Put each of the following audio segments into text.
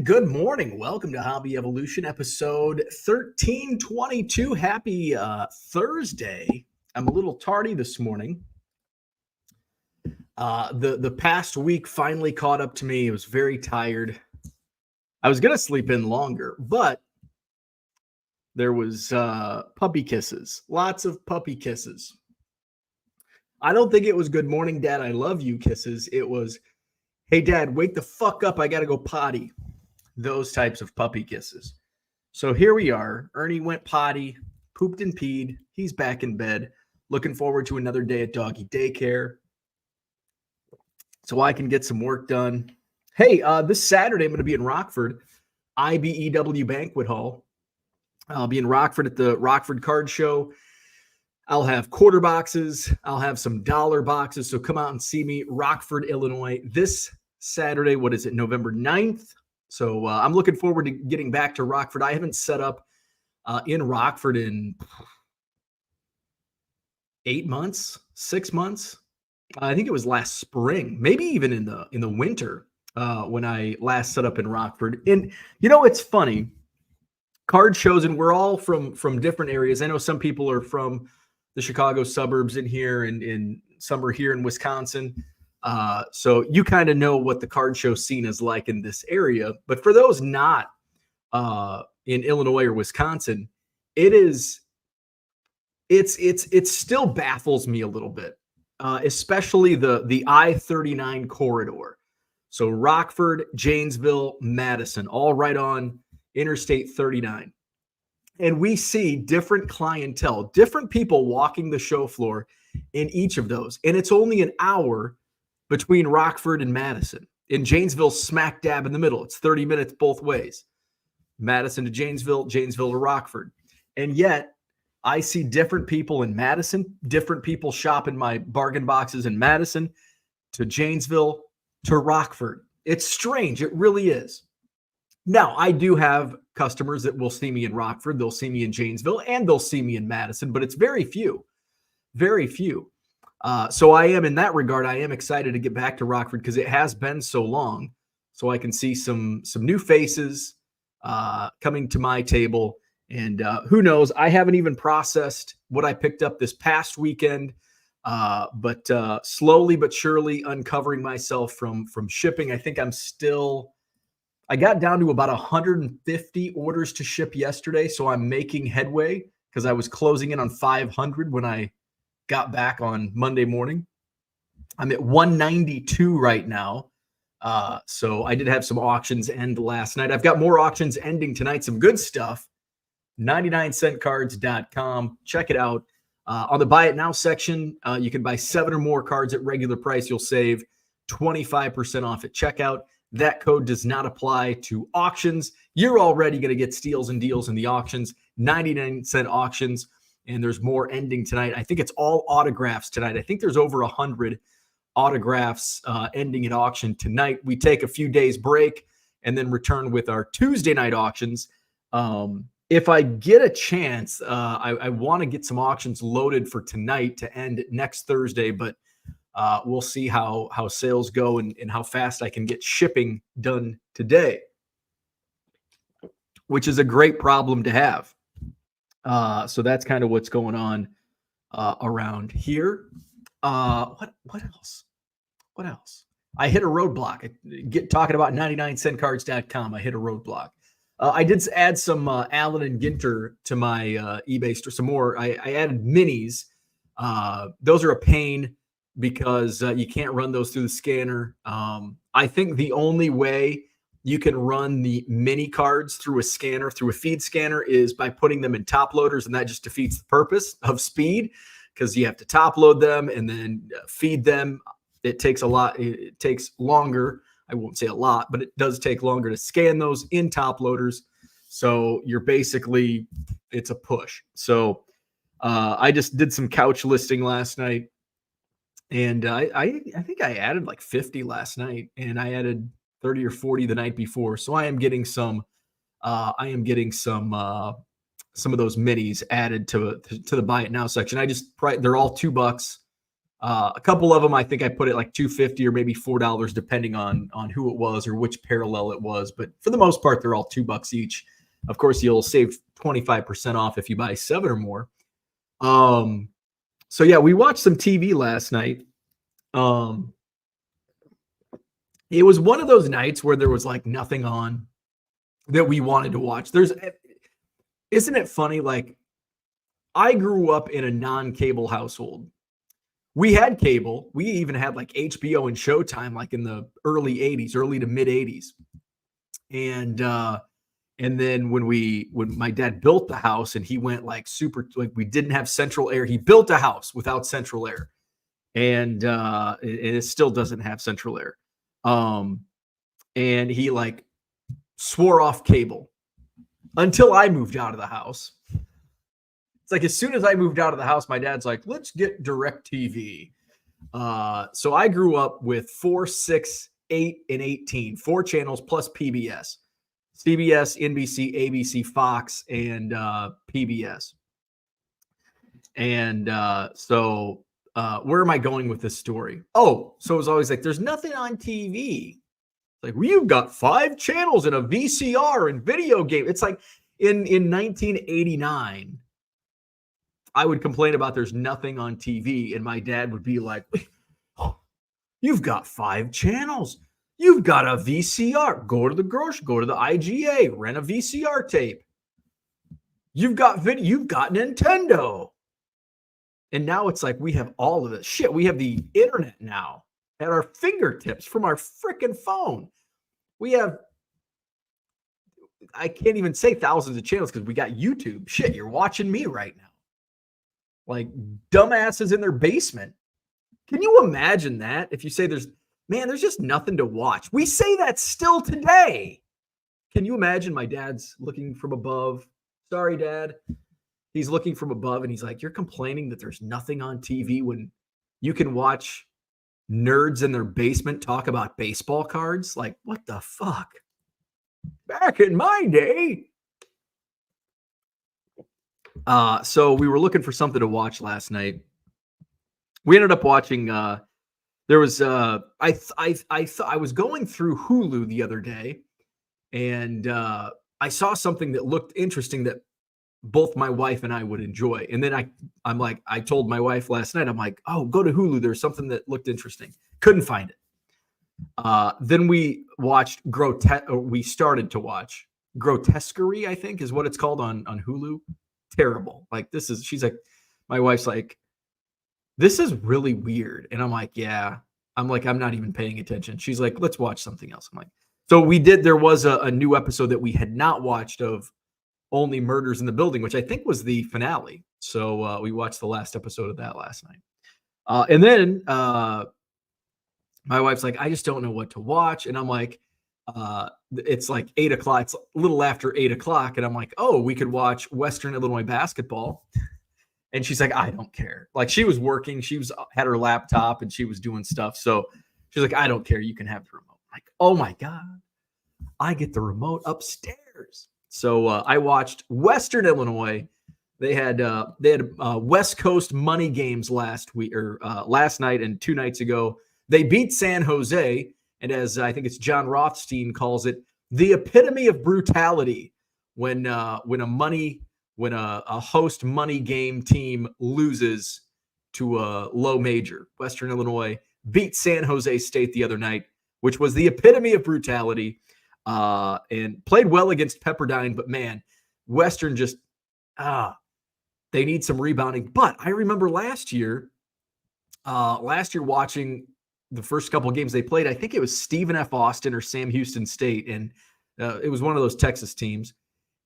And good morning. Welcome to Hobby Evolution, episode 1322. Happy Thursday. I'm a little tardy this morning. The past week finally caught up to me. I was very tired. I was going to sleep in longer, but there was puppy kisses. Lots of puppy kisses. I don't think it was good morning, Dad, I love you kisses. It was, hey, Dad, wake the fuck up. I got to go potty. Those types of puppy kisses. So here we are. Ernie went potty, pooped and peed. He's back in bed. Looking forward to another day at doggy daycare so I can get some work done. Hey, this Saturday, I'm going to be in Rockford, IBEW Banquet Hall. I'll be in Rockford at the Rockford Card Show. I'll have quarter boxes. I'll have some dollar boxes. So come out and see me, Rockford, Illinois, this Saturday. What is it, November 9th? So I'm looking forward to getting back to Rockford. I haven't set up in Rockford in 8 months, 6 months. I think it was last spring, maybe even in the winter when I last set up in Rockford. And you know, it's funny, card shows, and we're all from different areas. I know some people are from the Chicago suburbs in here, and some are here in Wisconsin. So you kind of know what the card show scene is like in this area. But for those not in Illinois or Wisconsin, it still baffles me a little bit, especially the I-39 corridor. So Rockford, Janesville, Madison, all right on Interstate 39. And we see different clientele, different people walking the show floor in each of those. And it's only an hour between Rockford and Madison. In Janesville, smack dab in the middle. It's 30 minutes both ways. Madison to Janesville, Janesville to Rockford. And yet, I see different people in Madison, different people shop in my bargain boxes in Madison to Janesville to Rockford. It's strange. It really is. Now, I do have customers that will see me in Rockford, they'll see me in Janesville, and they'll see me in Madison, but it's very few, very few. So I am, in that regard, I am excited to get back to Rockford because it has been so long. So I can see some new faces coming to my table. And who knows, I haven't even processed what I picked up this past weekend, but slowly but surely uncovering myself from shipping. I think I got down to about 150 orders to ship yesterday, so I'm making headway because I was closing in on 500 when I got back on Monday morning. I'm at 192 right now. So I did have some auctions end last night. I've got more auctions ending tonight, some good stuff. 99centcards.com. Check it out. On the Buy It Now section, you can buy 7 or more cards at regular price. You'll save 25% off at checkout. That code does not apply to auctions. You're already going to get steals and deals in the auctions, 99-cent auctions, and there's more ending tonight. I think it's all autographs tonight. I think there's over 100 autographs ending at auction tonight. We take a few days break and then return with our Tuesday night auctions. If I get a chance, I want to get some auctions loaded for tonight to end next Thursday, but we'll see how sales go and how fast I can get shipping done today, which is a great problem to have. So that's kind of what's going on around here. What else? What else? I hit a roadblock. Talking about 99centcards.com. I hit a roadblock. I did add some Allen and Ginter to my eBay store. Some more. I added minis. Those are a pain because you can't run those through the scanner. I think the only way you can run the mini cards through a scanner, through a feed scanner, is by putting them in top loaders, and that just defeats the purpose of speed because you have to top load them and then feed them. It takes longer. I won't say a lot, but it does take longer to scan those in top loaders. So you're basically, it's a push. So I just did some couch listing last night. And I think I added like 50 last night, and I added 30 or 40 the night before. So I am getting some of those minis added to the Buy It Now section. They're all $2. A couple of them, I think I put it like $2.50 or maybe $4, depending on who it was or which parallel it was. But for the most part, they're all $2 each. Of course, you'll save 25% off if you buy 7 or more. So yeah, we watched some TV last night. It was one of those nights where there was like nothing on that we wanted to watch. Isn't it funny? Like, I grew up in a non-cable household. We had cable. We even had like HBO and Showtime, like in the early 80s, early to mid 80s. And then when my dad built the house and he went like super, like we didn't have central air. He built a house without central air. And it still doesn't have central air. And he like swore off cable until I moved out of the house. It's like as soon as I moved out of the house, my dad's like, let's get DirecTV. So I grew up with 4, 6, 8, and 18, 4 channels plus PBS, CBS, NBC, ABC, Fox, and PBS. And so where am I going with this story? Oh, so it was always like, there's nothing on TV. Like, well, you've got 5 channels and a VCR and video game. It's like in 1989, I would complain about there's nothing on TV, and my dad would be like, oh, you've got 5 channels. You've got a VCR. Go to the grocery, go to the IGA, rent a VCR tape. You've got video, you've got Nintendo. And now it's like we have all of this shit. We have the internet now at our fingertips from our freaking phone. We have, I can't even say thousands of channels because we got YouTube. Shit, you're watching me right now. Like dumbasses in their basement. Can you imagine that? If you say there's just nothing to watch. We say that still today. Can you imagine my dad's looking from above? Sorry, Dad. He's looking from above and he's like, you're complaining that there's nothing on TV when you can watch nerds in their basement talk about baseball cards? Like, what the fuck? Back in my day. So we were looking for something to watch last night. We ended up watching, there was, I was going through Hulu the other day and I saw something that looked interesting that both my wife and I would enjoy. And then I'm like, I told my wife last night, I'm like, oh, go to Hulu. There's something that looked interesting. Couldn't find it. Then we watched we started to watch Grotesquerie, I think is what it's called on Hulu. Terrible. Like she's like, my wife's like, this is really weird. And I'm like, yeah. I'm like, I'm not even paying attention. She's like, let's watch something else. I'm like, so there was a new episode that we had not watched of Only Murders in the Building, which I think was the finale. So we watched the last episode of that last night. And then my wife's like, I just don't know what to watch. And I'm like, it's like 8 o'clock. It's a little after 8 o'clock. And I'm like, oh, we could watch Western Illinois basketball. And she's like, I don't care. Like she was working. Had her laptop and she was doing stuff. So she's like, I don't care. You can have the remote. I'm like, oh my God, I get the remote upstairs. So I watched Western Illinois. They had West Coast money games last night and 2 nights ago. They beat San Jose, and as I think it's John Rothstein calls it, the epitome of brutality when a host money game team loses to a low major. Western Illinois beat San Jose State the other night, which was the epitome of brutality. And played well against Pepperdine, but man, Western just they need some rebounding. But I remember last year watching the first couple of games they played. I think it was Stephen F. Austin or Sam Houston State, and it was one of those Texas teams.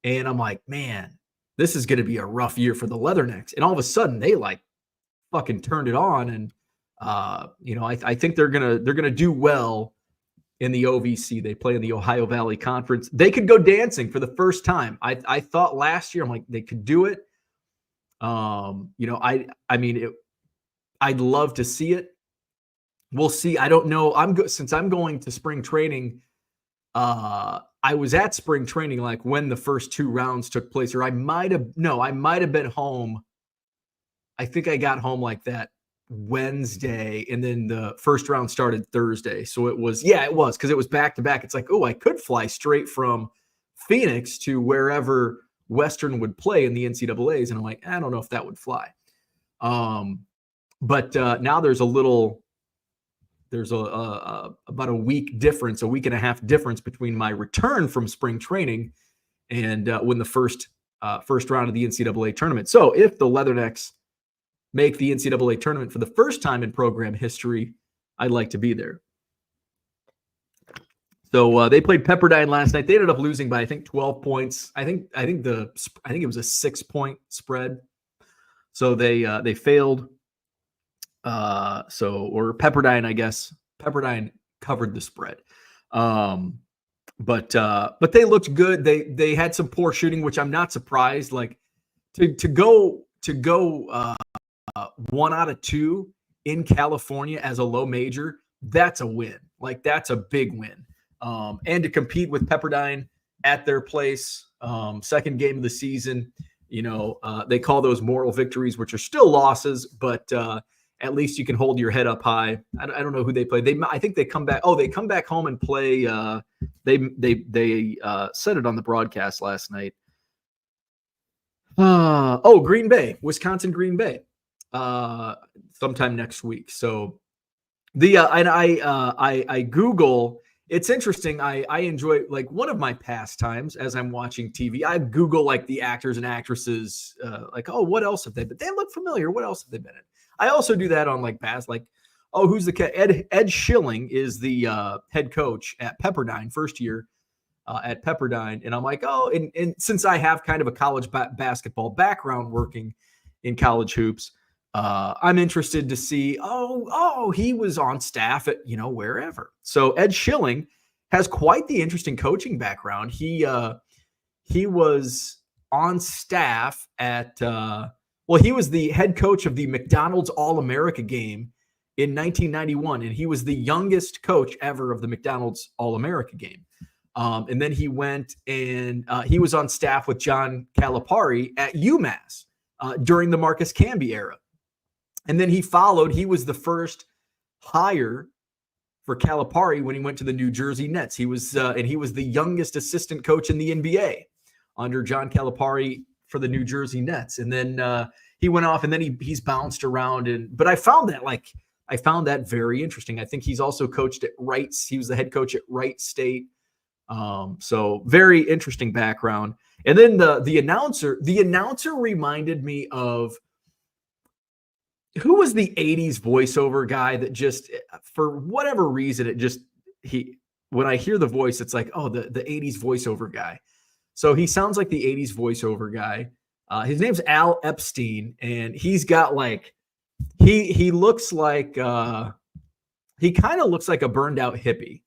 And I'm like, man, this is going to be a rough year for the Leathernecks. And all of a sudden, they like fucking turned it on, and I think they're gonna do well in the OVC. They play in the Ohio Valley Conference. They could go dancing for the first time. I thought last year, I'm like, they could do it. I'd love to see it. We'll see. I don't know. Since I'm going to spring training. I was at spring training like when the first 2 rounds took place, or I might have been home. I think I got home like that Wednesday, and then the first round started Thursday. So it was because it was back to back. It's like, oh, I could fly straight from Phoenix to wherever Western would play in the NCAAs, and I'm like, I don't know if that would fly. But now there's about a week difference, a week and a half difference between my return from spring training and when the first round of the NCAA tournament. So if the Leathernecks make the NCAA tournament for the first time in program history, I'd like to be there. So they played Pepperdine last night. They ended up losing by, I think, 12 points. I think it was a 6-point spread. So they failed. Or Pepperdine, I guess. Pepperdine covered the spread. But they looked good. They had some poor shooting, which I'm not surprised. Like to go 1 out of 2 in California as a low major, that's a win. Like that's a big win. And to compete with Pepperdine at their place, second game of the season, they call those moral victories, which are still losses, but at least you can hold your head up high. I don't know who they play. I think they come back. Oh, they come back home and play. They said it on the broadcast last night. Green Bay, Wisconsin, Green Bay, sometime next week. So I Google. It's interesting. I enjoy, like, one of my pastimes as I'm watching TV. I Google like the actors and actresses, like, oh, what else have they been? They look familiar. What else have they been in? I also do that on like past, like, oh, who's the Ed Schilling is the head coach at Pepperdine, first year at Pepperdine, and I'm like, oh, and since I have kind of a college basketball background working in college hoops, I'm interested to see, oh, he was on staff at, wherever. So Ed Schilling has quite the interesting coaching background. He was on staff at, he was the head coach of the McDonald's All-America game in 1991, and he was the youngest coach ever of the McDonald's All-America game. And then he went and he was on staff with John Calipari at UMass during the Marcus Camby era. And then he was the first hire for Calipari when he went to the New Jersey Nets. He was the youngest assistant coach in the NBA under John Calipari for the New Jersey Nets. And then he went off, and then he's bounced around. But I found that very interesting. I think he's also coached at Wright. He was the head coach at Wright State. So very interesting background. And then the announcer reminded me of, who was the 80s voiceover guy that just, for whatever reason, when I hear the voice, it's like, oh, the 80s voiceover guy. So he sounds like the 80s voiceover guy. His name's Al Epstein, and he's got like, he looks like, he kind of looks like a burned out hippie.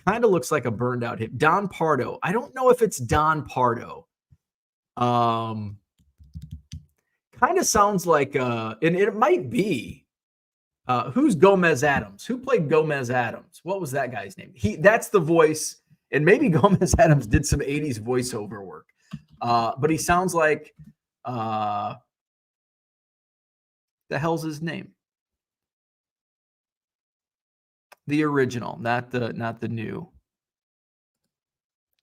Don Pardo. I don't know if it's Don Pardo. Kind of sounds like, and it might be, who's Gomez Adams? Who played Gomez Adams? What was that guy's name? That's the voice, and maybe Gomez Adams did some 80s voiceover work. But he sounds like, the hell's his name? The original, not the new.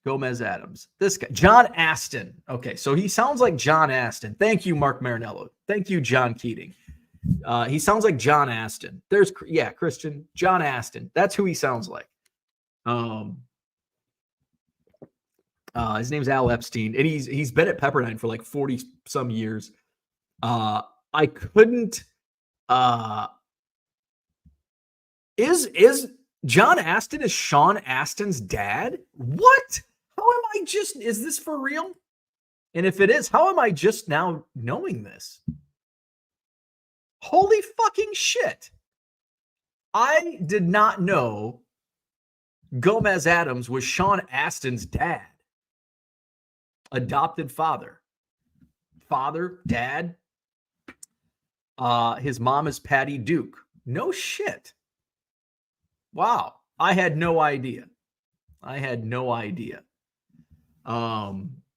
Gomez Adams. This guy, John Aston. Okay, so he sounds like John Aston. Thank you, Mark Marinello. Thank you, John Keating. He sounds like John Aston. Christian, John Aston. That's who he sounds like. His name's Al Epstein, and he's been at Pepperdine for like 40 some years. I couldn't. Is John Aston, is Sean Aston's dad? What? Is this for real? And if it is, how am I just now knowing this? Holy fucking shit. I did not know Gomez Adams was Sean Aston's dad. Adopted father. Dad. His mom is Patty Duke. No shit. Wow. I had no idea.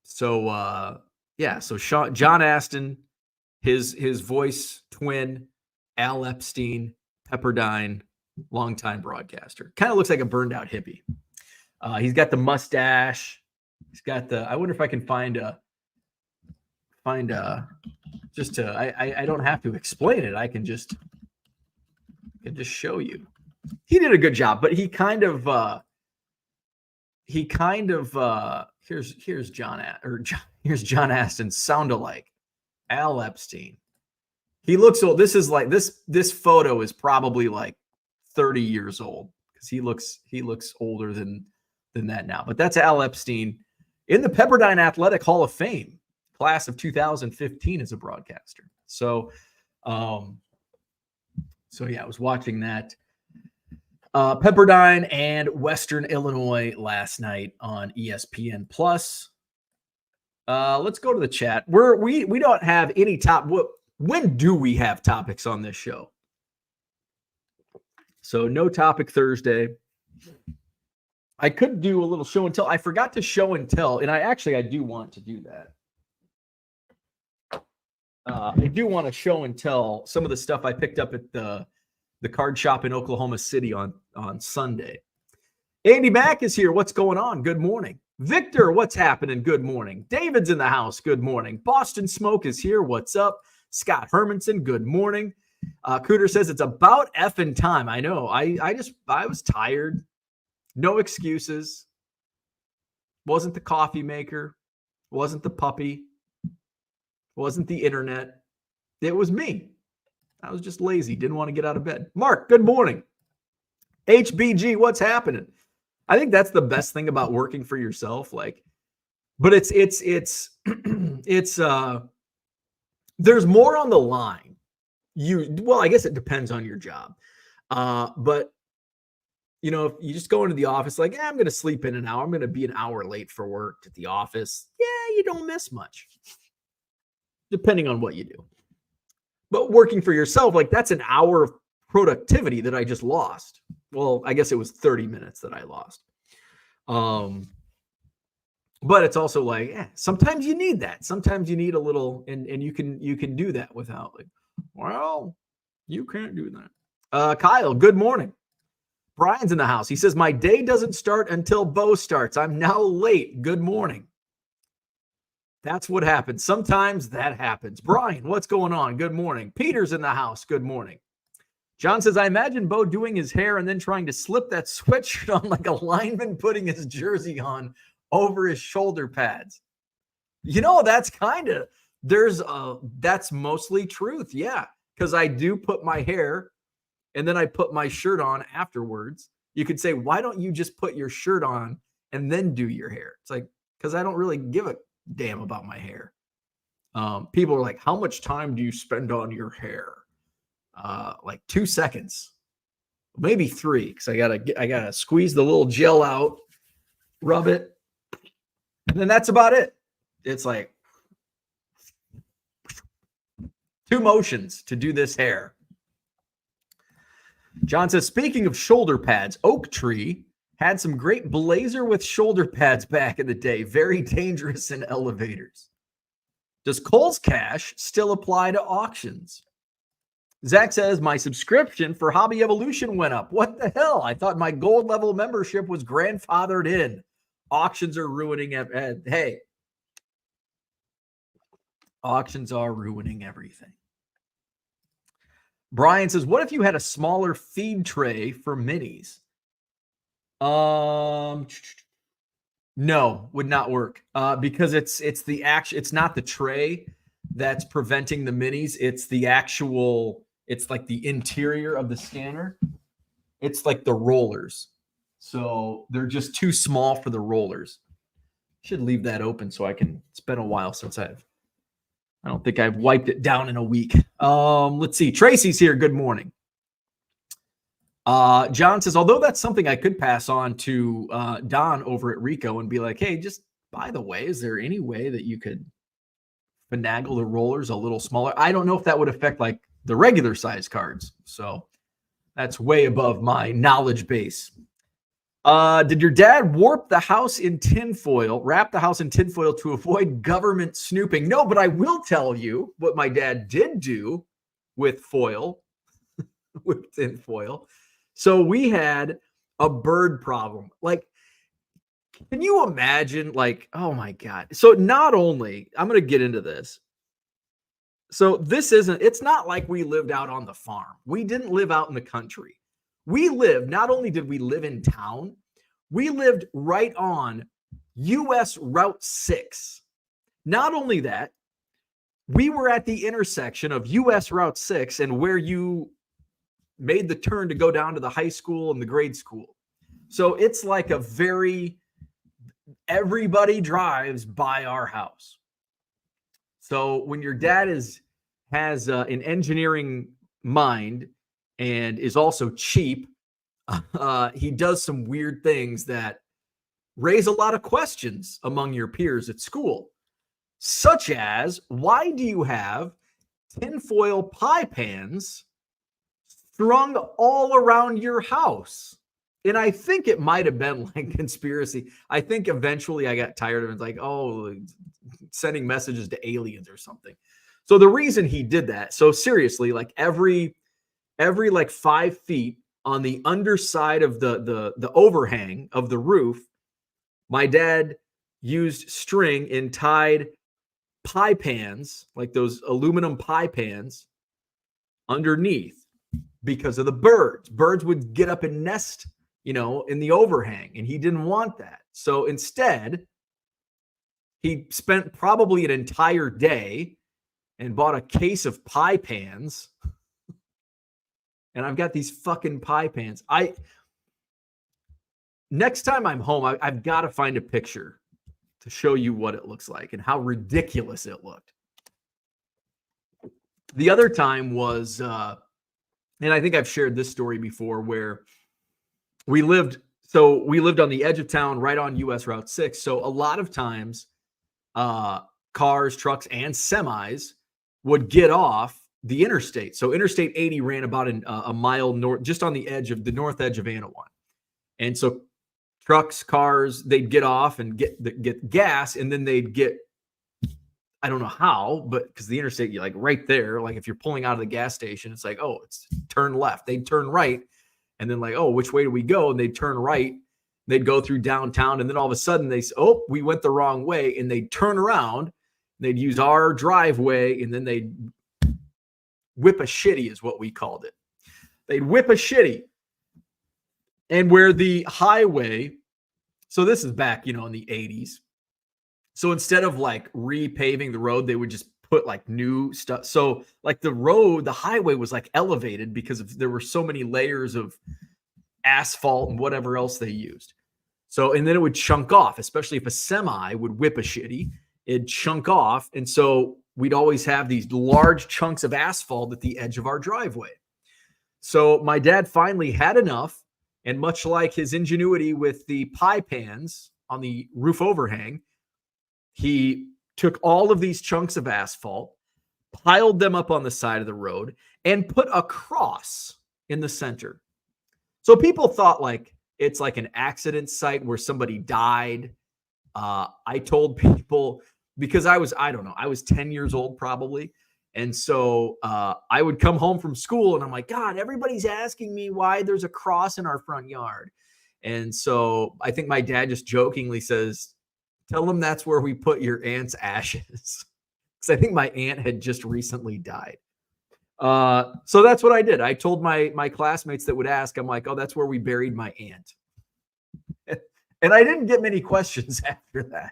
So John Aston, his voice twin, Al Epstein, Pepperdine, longtime broadcaster. Kind of looks like a burned out hippie. He's got the mustache. He's got the. I wonder if I can find just to. I don't have to explain it. I can just show you. He did a good job, but he kind of here's John Aston, sound alike. Al Epstein. He looks old. This is like this photo is probably like 30 years old because he looks older than that now. But that's Al Epstein in the Pepperdine Athletic Hall of Fame, class of 2015 as a broadcaster. So yeah, I was watching that. Pepperdine and Western Illinois last night on ESPN Plus. Let's go to the chat. We don't have any when do we have topics on this show? So no topic Thursday. I could do a little show and tell. I forgot to show and tell, and I do want to do that. I do want to show and tell some of the stuff I picked up at the card shop in Oklahoma City on Sunday. Andy Mack is here. What's going on? Good morning. Victor, what's happening? Good morning. David's in the house. Good morning. Boston Smoke is here. What's up? Scott Hermanson, good morning. Cooter says it's about effing time. I know. I was tired. No excuses. Wasn't the coffee maker. Wasn't the puppy. Wasn't the internet. It was me. I was just lazy. Didn't want to get out of bed. Mark, good morning. HBG, what's happening? I think that's the best thing about working for yourself. But it's there's more on the line. I guess it depends on your job. But if you just go into the office I'm going to sleep in an hour. I'm going to be an hour late for work at the office. Yeah, you don't miss much, depending on what you do. But working for yourself, that's an hour of productivity that I just lost. Well, I guess it was 30 minutes that I lost. But it's also sometimes you need that. Sometimes you need a little, and you can do that without you can't do that. Kyle, good morning. Brian's in the house. He says, my day doesn't start until Bo starts. I'm now late. Good morning. That's what happens. Sometimes that happens. Brian, what's going on? Good morning. Peter's in the house. Good morning. John says, I imagine Bo doing his hair and then trying to slip that sweatshirt on like a lineman putting his jersey on over his shoulder pads. That's that's mostly truth. Yeah. Because I do put my hair and then I put my shirt on afterwards. You could say, why don't you just put your shirt on and then do your hair? It's because I don't really give a damn about my hair. People are like, how much time do you spend on your hair? 2 seconds, maybe 3, because I gotta squeeze the little gel out, rub it, and then that's about it. It's 2 motions to do this hair. John says, speaking of shoulder pads, Oak Tree had some great blazer with shoulder pads back in the day. Very dangerous in elevators. Does Kohl's Cash still apply to auctions? Zach says, my subscription for Hobby Evolution went up. What the hell? I thought my gold level membership was grandfathered in. Auctions are ruining hey, auctions are ruining everything. Brian says, what if you had a smaller feed tray for minis? No, would not work. Because it's not the tray that's preventing the minis. It's the actual, it's like the interior of the scanner. It's like the rollers. So they're just too small for the rollers. Should leave that open so I can, it's been a while since I don't think I've wiped it down in a week. Let's see. Tracy's here. Good morning. John says, although that's something I could pass on to Don over at Rico and be like, hey, just by the way, is there any way that you could finagle the rollers a little smaller? I don't know if that would affect the regular size cards. So that's way above my knowledge base. Did your dad wrap the house in tinfoil to avoid government snooping? No, but I will tell you what my dad did do with foil. with tinfoil. So we had a bird problem. Like, can you imagine? Like, oh my God. So not only, I'm going to get into this. So it's not like we lived out on the farm. We didn't live out in the country. Not only did we live in town, we lived right on US Route 6. Not only that, we were at the intersection of US Route 6 and where you made the turn to go down to the high school and the grade school. So it's like everybody drives by our house. So when your dad has an engineering mind and is also cheap, he does some weird things that raise a lot of questions among your peers at school, such as, why do you have tinfoil pie pans strung all around your house? And I think it might have been like conspiracy. I think eventually I got tired of it. It's like, oh, sending messages to aliens or something. So the reason he did that, so seriously, like every like 5 feet on the underside of the overhang of the roof, my dad used string and tied pie pans, like those aluminum pie pans, underneath because of the birds. Birds would get up and nest, in the overhang, and he didn't want that. So instead, he spent probably an entire day and bought a case of pie pans. And I've got these fucking pie pans. Next time I'm home, I've got to find a picture to show you what it looks like and how ridiculous it looked. The other time was, and I think I've shared this story before, where we lived on the edge of town, right on US Route 6. So a lot of times, cars, trucks, and semis would get off the interstate. So Interstate 80 ran about a mile north, just on the north edge of Anawan. And so trucks, cars, they'd get off and get gas, and then they'd get, I don't know how, but because the interstate, you're like right there, like if you're pulling out of the gas station, it's like, oh, it's turn left. They'd turn right, and then like, oh, which way do we go? And they'd turn right. They'd go through downtown, and then all of a sudden they say, oh, we went the wrong way, and they'd turn around. They'd use our driveway, and then they'd whip a shitty, is what we called it. They'd whip a shitty. And where the highway, so this is back, in the 80s. So instead of like repaving the road, they would just put like new stuff. So like the highway was like elevated because there were so many layers of asphalt and whatever else they used. So, and then it would chunk off, especially if a semi would whip a shitty, it'd chunk off. And so we'd always have these large chunks of asphalt at the edge of our driveway. So my dad finally had enough. And much like his ingenuity with the pie pans on the roof overhang, he took all of these chunks of asphalt, piled them up on the side of the road, and put a cross in the center. So people thought like it's like an accident site where somebody died. I told people, because I was 10 years old probably. And so I would come home from school and I'm like, God, everybody's asking me why there's a cross in our front yard. And so I think my dad just jokingly says, tell them that's where we put your aunt's ashes. Because I think my aunt had just recently died. So that's what I did. I told my classmates that would ask, I'm like, oh, that's where we buried my aunt. And I didn't get many questions after that.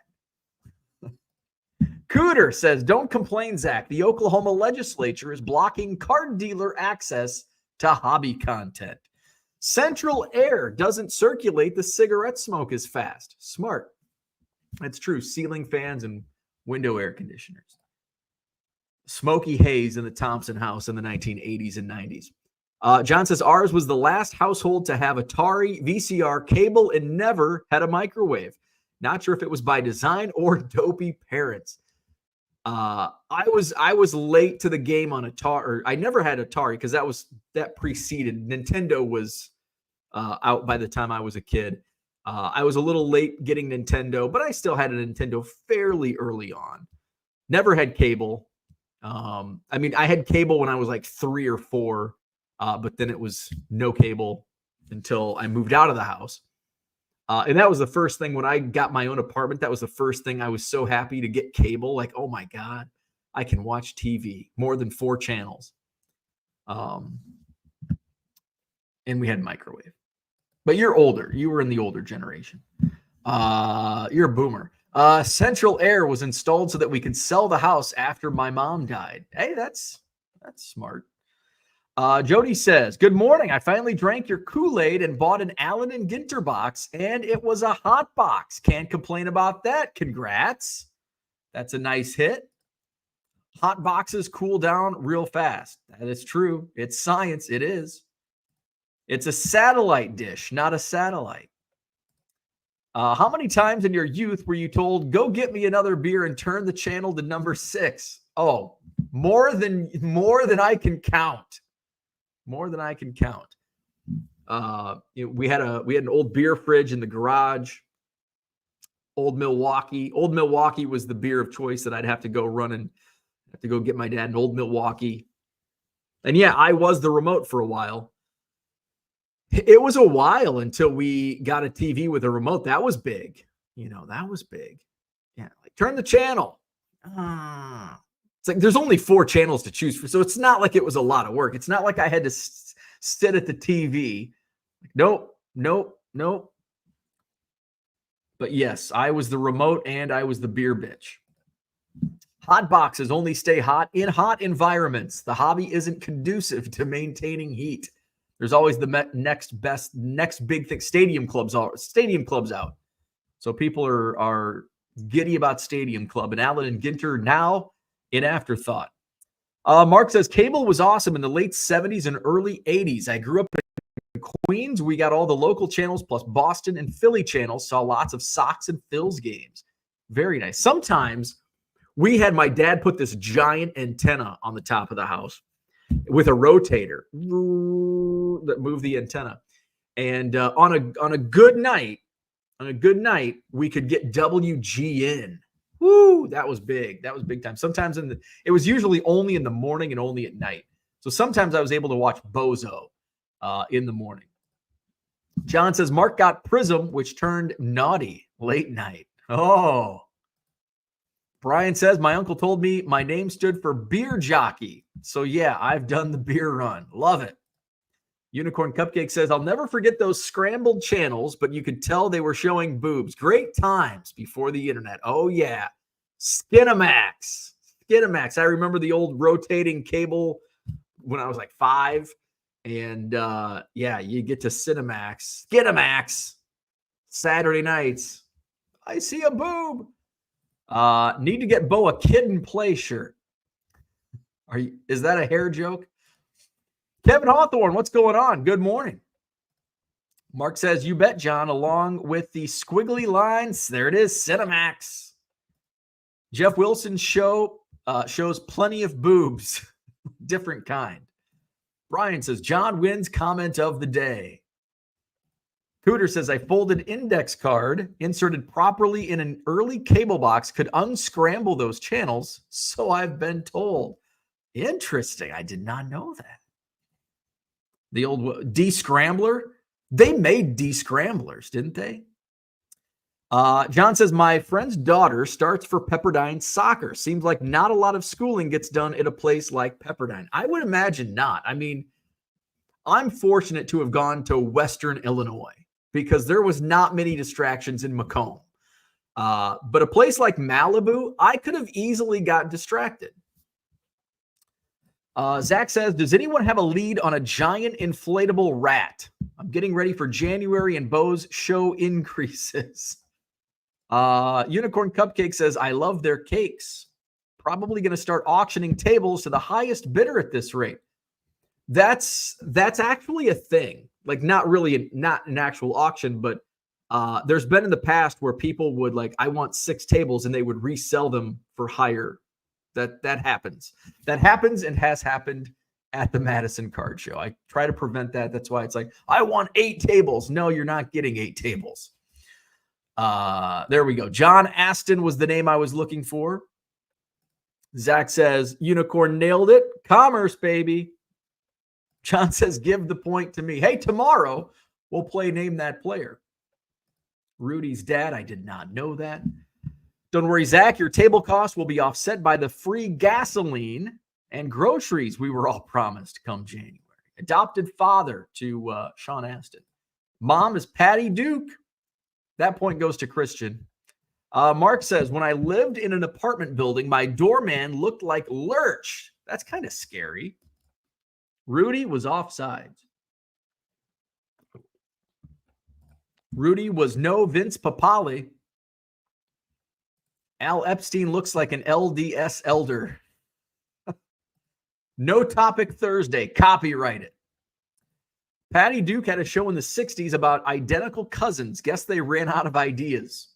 Cooter says, don't complain, Zach. The Oklahoma legislature is blocking card dealer access to hobby content. Central air doesn't circulate the cigarette smoke as fast. Smart. That's true. Ceiling fans and window air conditioners. Smoky haze in the Thompson house in the 1980s and 90s. John says, ours was the last household to have Atari, VCR, cable, and never had a microwave. Not sure if it was by design or dopey parents. I was late to the game on Atari. I never had Atari because that preceded. Nintendo was out by the time I was a kid. I was a little late getting Nintendo, but I still had a Nintendo fairly early on. Never had cable. I had cable when I was like 3 or 4. but then it was no cable until I moved out of the house. And that was the first thing when I got my own apartment. That was the first thing. I was so happy to get cable. Like, oh my God, I can watch TV, more than 4 channels. And we had microwave. But you're older. You were in the older generation. You're a boomer. Central air was installed so that we could sell the house after my mom died. Hey, that's smart. Jody says, good morning. I finally drank your Kool-Aid and bought an Allen and Ginter box, and it was a hot box. Can't complain about that. Congrats. That's a nice hit. Hot boxes cool down real fast. That is true. It's science. It is. It's a satellite dish, not a satellite. How many times in your youth were you told, go get me another beer and turn the channel to number 6? Oh, more than I can count. More than I can count. We had an old beer fridge in the garage. Old Milwaukee. Old Milwaukee was the beer of choice that I'd have to go run and have to go get my dad an Old Milwaukee. And yeah, I was the remote for a while. It was a while until we got a TV with a remote. That was big. That was big. Yeah, like turn the channel. It's like there's only 4 channels to choose for. So it's not like it was a lot of work. It's not like I had to sit at the TV. Nope. But yes, I was the remote and I was the beer bitch. Hot boxes only stay hot in hot environments. The hobby isn't conducive to maintaining heat. There's always the next big thing. Stadium clubs out. So people are giddy about Stadium Club, and Allen and Ginter now an afterthought. Mark says cable was awesome in the late 70s and early 80s. I grew up in Queens. We got all the local channels plus Boston and Philly channels. Saw lots of Sox and Phils games. Very nice. Sometimes we had my dad put this giant antenna on the top of the house with a rotator that moved the antenna. And on a good night, we could get WGN. Woo, that was big. That was big time. Sometimes it was usually only in the morning and only at night. So sometimes I was able to watch Bozo in the morning. John says Mark got Prism, which turned naughty late night. Oh. Brian says, my uncle told me my name stood for beer jockey. So yeah, I've done the beer run. Love it. Unicorn Cupcake says, I'll never forget those scrambled channels, but you could tell they were showing boobs. Great times before the internet. Oh yeah. Skinamax. I remember the old rotating cable when I was like 5. And yeah, you get to Cinemax. Skinamax. Saturday nights. I see a boob. Need to get Bo a Kid and Play shirt. Is that a hair joke? Kevin Hawthorne, what's going on? Good morning. Mark says, you bet, John, along with the squiggly lines. There it is, Cinemax. Jeff Wilson's show shows plenty of boobs. Different kind. Brian says, John wins comment of the day. Cooter says, I folded index card inserted properly in an early cable box could unscramble those channels, so I've been told. Interesting. I did not know that. The old D-Scrambler. They made D-Scramblers, didn't they? John says, my friend's daughter starts for Pepperdine soccer. Seems like not a lot of schooling gets done at a place like Pepperdine. I would imagine not. I mean, I'm fortunate to have gone to Western Illinois because there was not many distractions in Macomb. But a place like Malibu, I could have easily got distracted. Zach says, does anyone have a lead on a giant inflatable rat? I'm getting ready for January and Bo's show increases. Unicorn Cupcake says, I love their cakes. Probably going to start auctioning tables to the highest bidder at this rate. That's actually a thing. Like not an actual auction, but there's been in the past where people would like, I want 6 tables and they would resell them for higher. That happens. That happens and has happened at the Madison Card Show. I try to prevent that. That's why it's like, I want 8 tables. No, you're not getting 8 tables. There we go. John Aston was the name I was looking for. Zach says, Unicorn nailed it. Commerce, baby. John says, give the point to me. Hey, tomorrow we'll play Name That Player. Rudy's dad, I did not know that. Don't worry, Zach, your table cost will be offset by the free gasoline and groceries we were all promised come January. Adopted father to Sean Astin. Mom is Patty Duke. That point goes to Christian. Mark says, when I lived in an apartment building, my doorman looked like Lurch. That's kind of scary. Rudy was offsides. Rudy was no Vince Papali. Al Epstein looks like an LDS elder. No Topic Thursday. Copyright it. Patty Duke had a show in the 60s about identical cousins. Guess they ran out of ideas.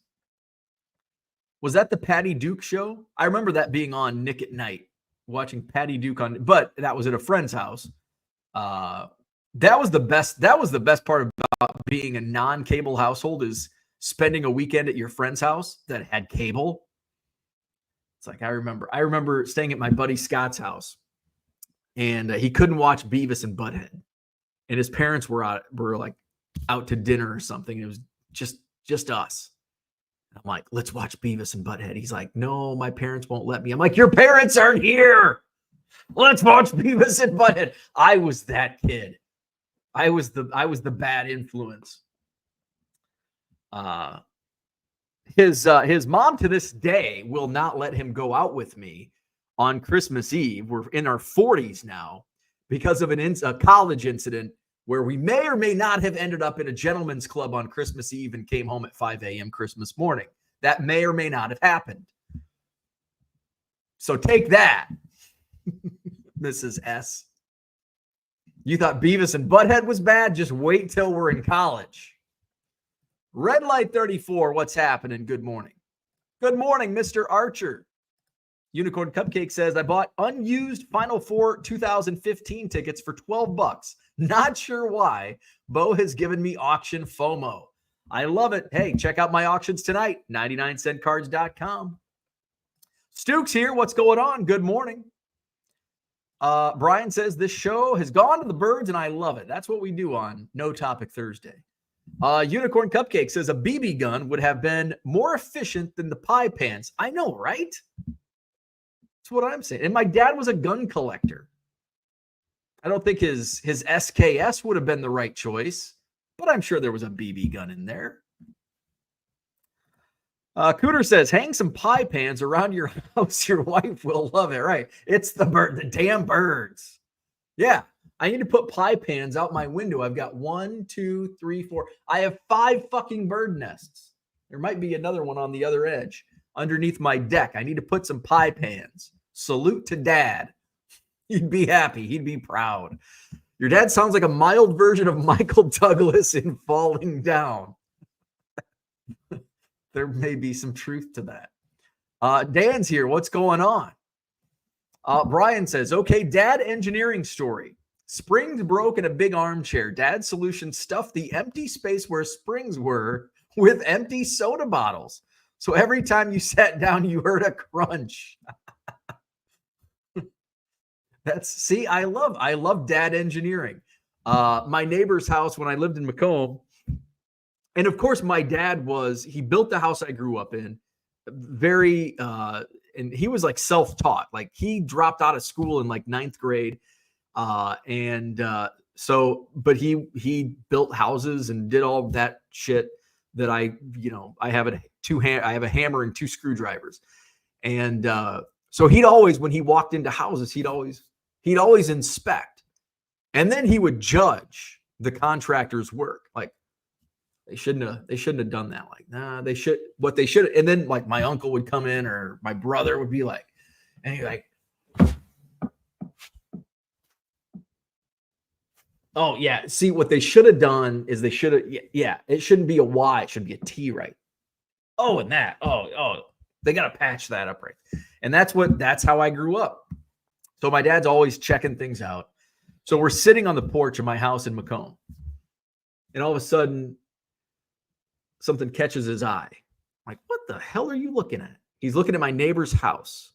Was that the Patty Duke show? I remember that being on Nick at Night, watching Patty Duke on, but that was at a friend's house. That was the best. That was the best part about being a non-cable household, is spending a weekend at your friend's house that had cable. It's like, I remember staying at my buddy Scott's house, and he couldn't watch Beavis and Butthead, and his parents were out to dinner or something. It was just us. I'm like, let's watch Beavis and Butthead. He's like, no, my parents won't let me. I'm like, your parents aren't here. Let's watch Beavis and Butthead. I was that kid. I was the bad influence. His mom to this day will not let him go out with me on Christmas Eve. We're in our 40s now because of a college incident where we may or may not have ended up in a gentleman's club on Christmas Eve and came home at 5 a.m. Christmas morning. That may or may not have happened. So take that, Mrs. S. You thought Beavis and Butthead was bad? Just wait till we're in college. Red Light 34, what's happening? Good morning. Good morning, Mr. Archer. Unicorn Cupcake says, I bought unused Final Four 2015 tickets for $12. Not sure why. Bo has given me auction FOMO. I love it. Hey, check out my auctions tonight. 99centcards.com. Stukes here. What's going on? Good morning. Brian says, this show has gone to the birds and I love it. That's what we do on No Topic Thursday. Unicorn Cupcake says a BB gun would have been more efficient than the pie pants. I know, right? That's what I'm saying. And my dad was a gun collector. I don't think his SKS would have been the right choice, but I'm sure there was a BB gun in there. Cooter says, hang some pie pans around your house. Your wife will love it. Right. It's the damn birds. Yeah. I need to put pie pans out my window. I've got 1, 2, 3, 4. I have 5 fucking bird nests. There might be another one on the other edge underneath my deck. I need to put some pie pans. Salute to Dad. He'd be happy. He'd be proud. Your dad sounds like a mild version of Michael Douglas in Falling Down. There may be some truth to that. Dan's here. What's going on? Brian says, okay, Dad engineering story. Springs broke in a big armchair. Dad's solution stuffed the empty space where springs were with empty soda bottles. So every time you sat down, you heard a crunch. I love dad engineering. My neighbor's house when I lived in Macomb. And of course, my dad he built the house I grew up in. And he was like self-taught. Like he dropped out of school in like 9th grade. But he built houses and did all that shit that I have a hammer and 2 screwdrivers. And so he'd always, when he walked into houses, he'd always inspect, and then he would judge the contractor's work. Like they shouldn't have done that. Like, nah, they should. And then like my uncle would come in or my brother would be like, and he's like, oh yeah. See, what they should have done is it shouldn't be a Y, it should be a T, right? Oh, and that. Oh, they got to patch that up, right? And that's how I grew up. So my dad's always checking things out. So we're sitting on the porch of my house in Macomb. And all of a sudden, something catches his eye. I'm like, what the hell are you looking at? He's looking at my neighbor's house.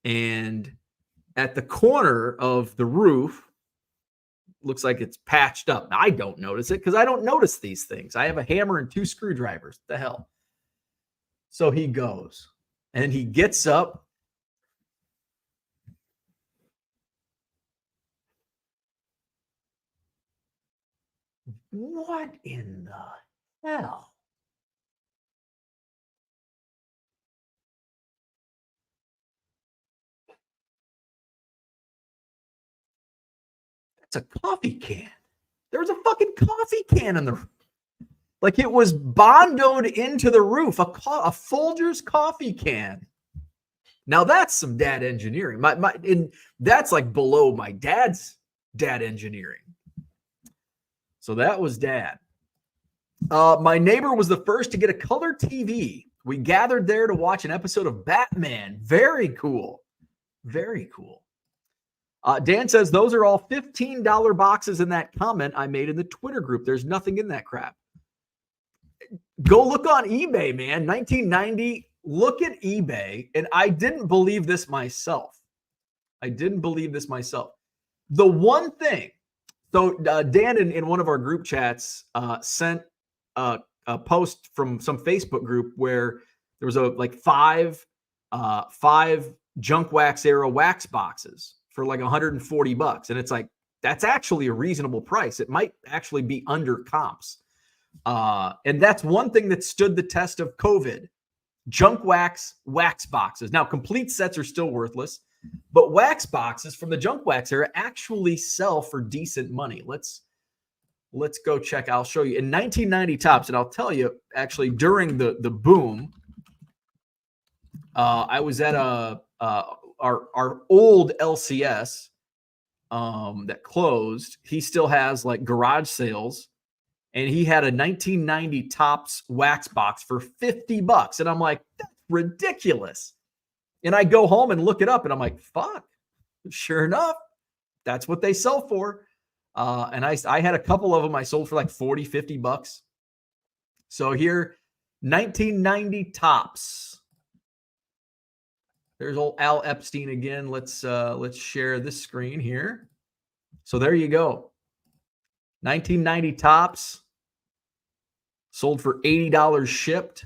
And at the corner of the roof, looks like it's patched up. I don't notice it because I don't notice these things. I have a hammer and 2 screwdrivers. The hell. So he goes and he gets up. What in the hell? It's a coffee can. There was a fucking coffee can in the, like it was bondoed into the roof, a Folgers coffee can. Now that's some dad engineering. That's like below my dad's dad engineering. So that was dad. My neighbor was the first to get a color TV. We gathered there to watch an episode of Batman. Very cool. Very cool. Dan says those are all $15 boxes in that comment I made in the Twitter group. There's nothing in that crap. Go look on eBay, man. 1990. Look at eBay. And I didn't believe this myself. The one thing, so Dan in one of our group chats sent a post from some Facebook group where there was five junk wax era wax boxes for like $140. And it's like, that's actually a reasonable price. It might actually be under comps. And that's one thing that stood the test of COVID. Junk wax boxes. Now, complete sets are still worthless, but wax boxes from the junk wax era actually sell for decent money. Let's go check. I'll show you. In 1990 tops, and I'll tell you, actually, during the boom, I was at our old LCS that closed. He still has like garage sales. And he had a 1990 Topps wax box for $50. And I'm like, that's ridiculous. And I go home and look it up and I'm like, fuck, sure enough, that's what they sell for. And I had a couple of them I sold for like $40, $50. So here, 1990 Topps. There's old Al Epstein again. Let's share this screen here. So there you go. 1990 Topps sold for $80 shipped.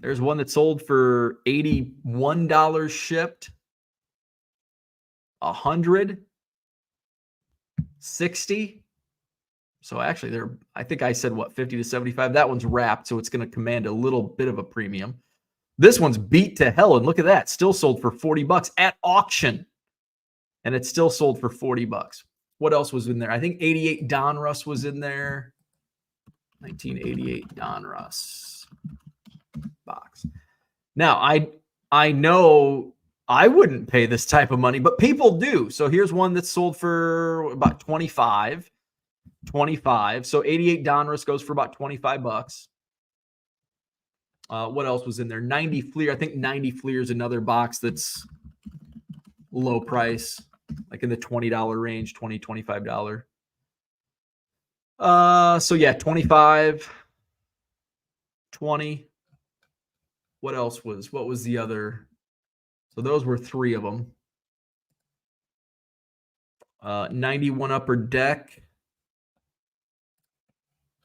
There's one that sold for $81 shipped. 100, 60. So actually I think I said 50 to 75. That one's wrapped, so it's going to command a little bit of a premium. This one's beat to hell, and look at that. Still sold for $40 at auction. And it's still sold for $40. What else was in there? I think 88 Donruss was in there. 1988 Donruss box. Now, I know I wouldn't pay this type of money, but people do. So here's one that's sold for about 25. So 88 Donruss goes for about $25. What else was in there? 90 Fleer. I think 90 Fleer is another box that's low price, like in the $20 range, $20, $25. So yeah, 25, 20. What was the other? So those were 3 of them. 91 Upper Deck.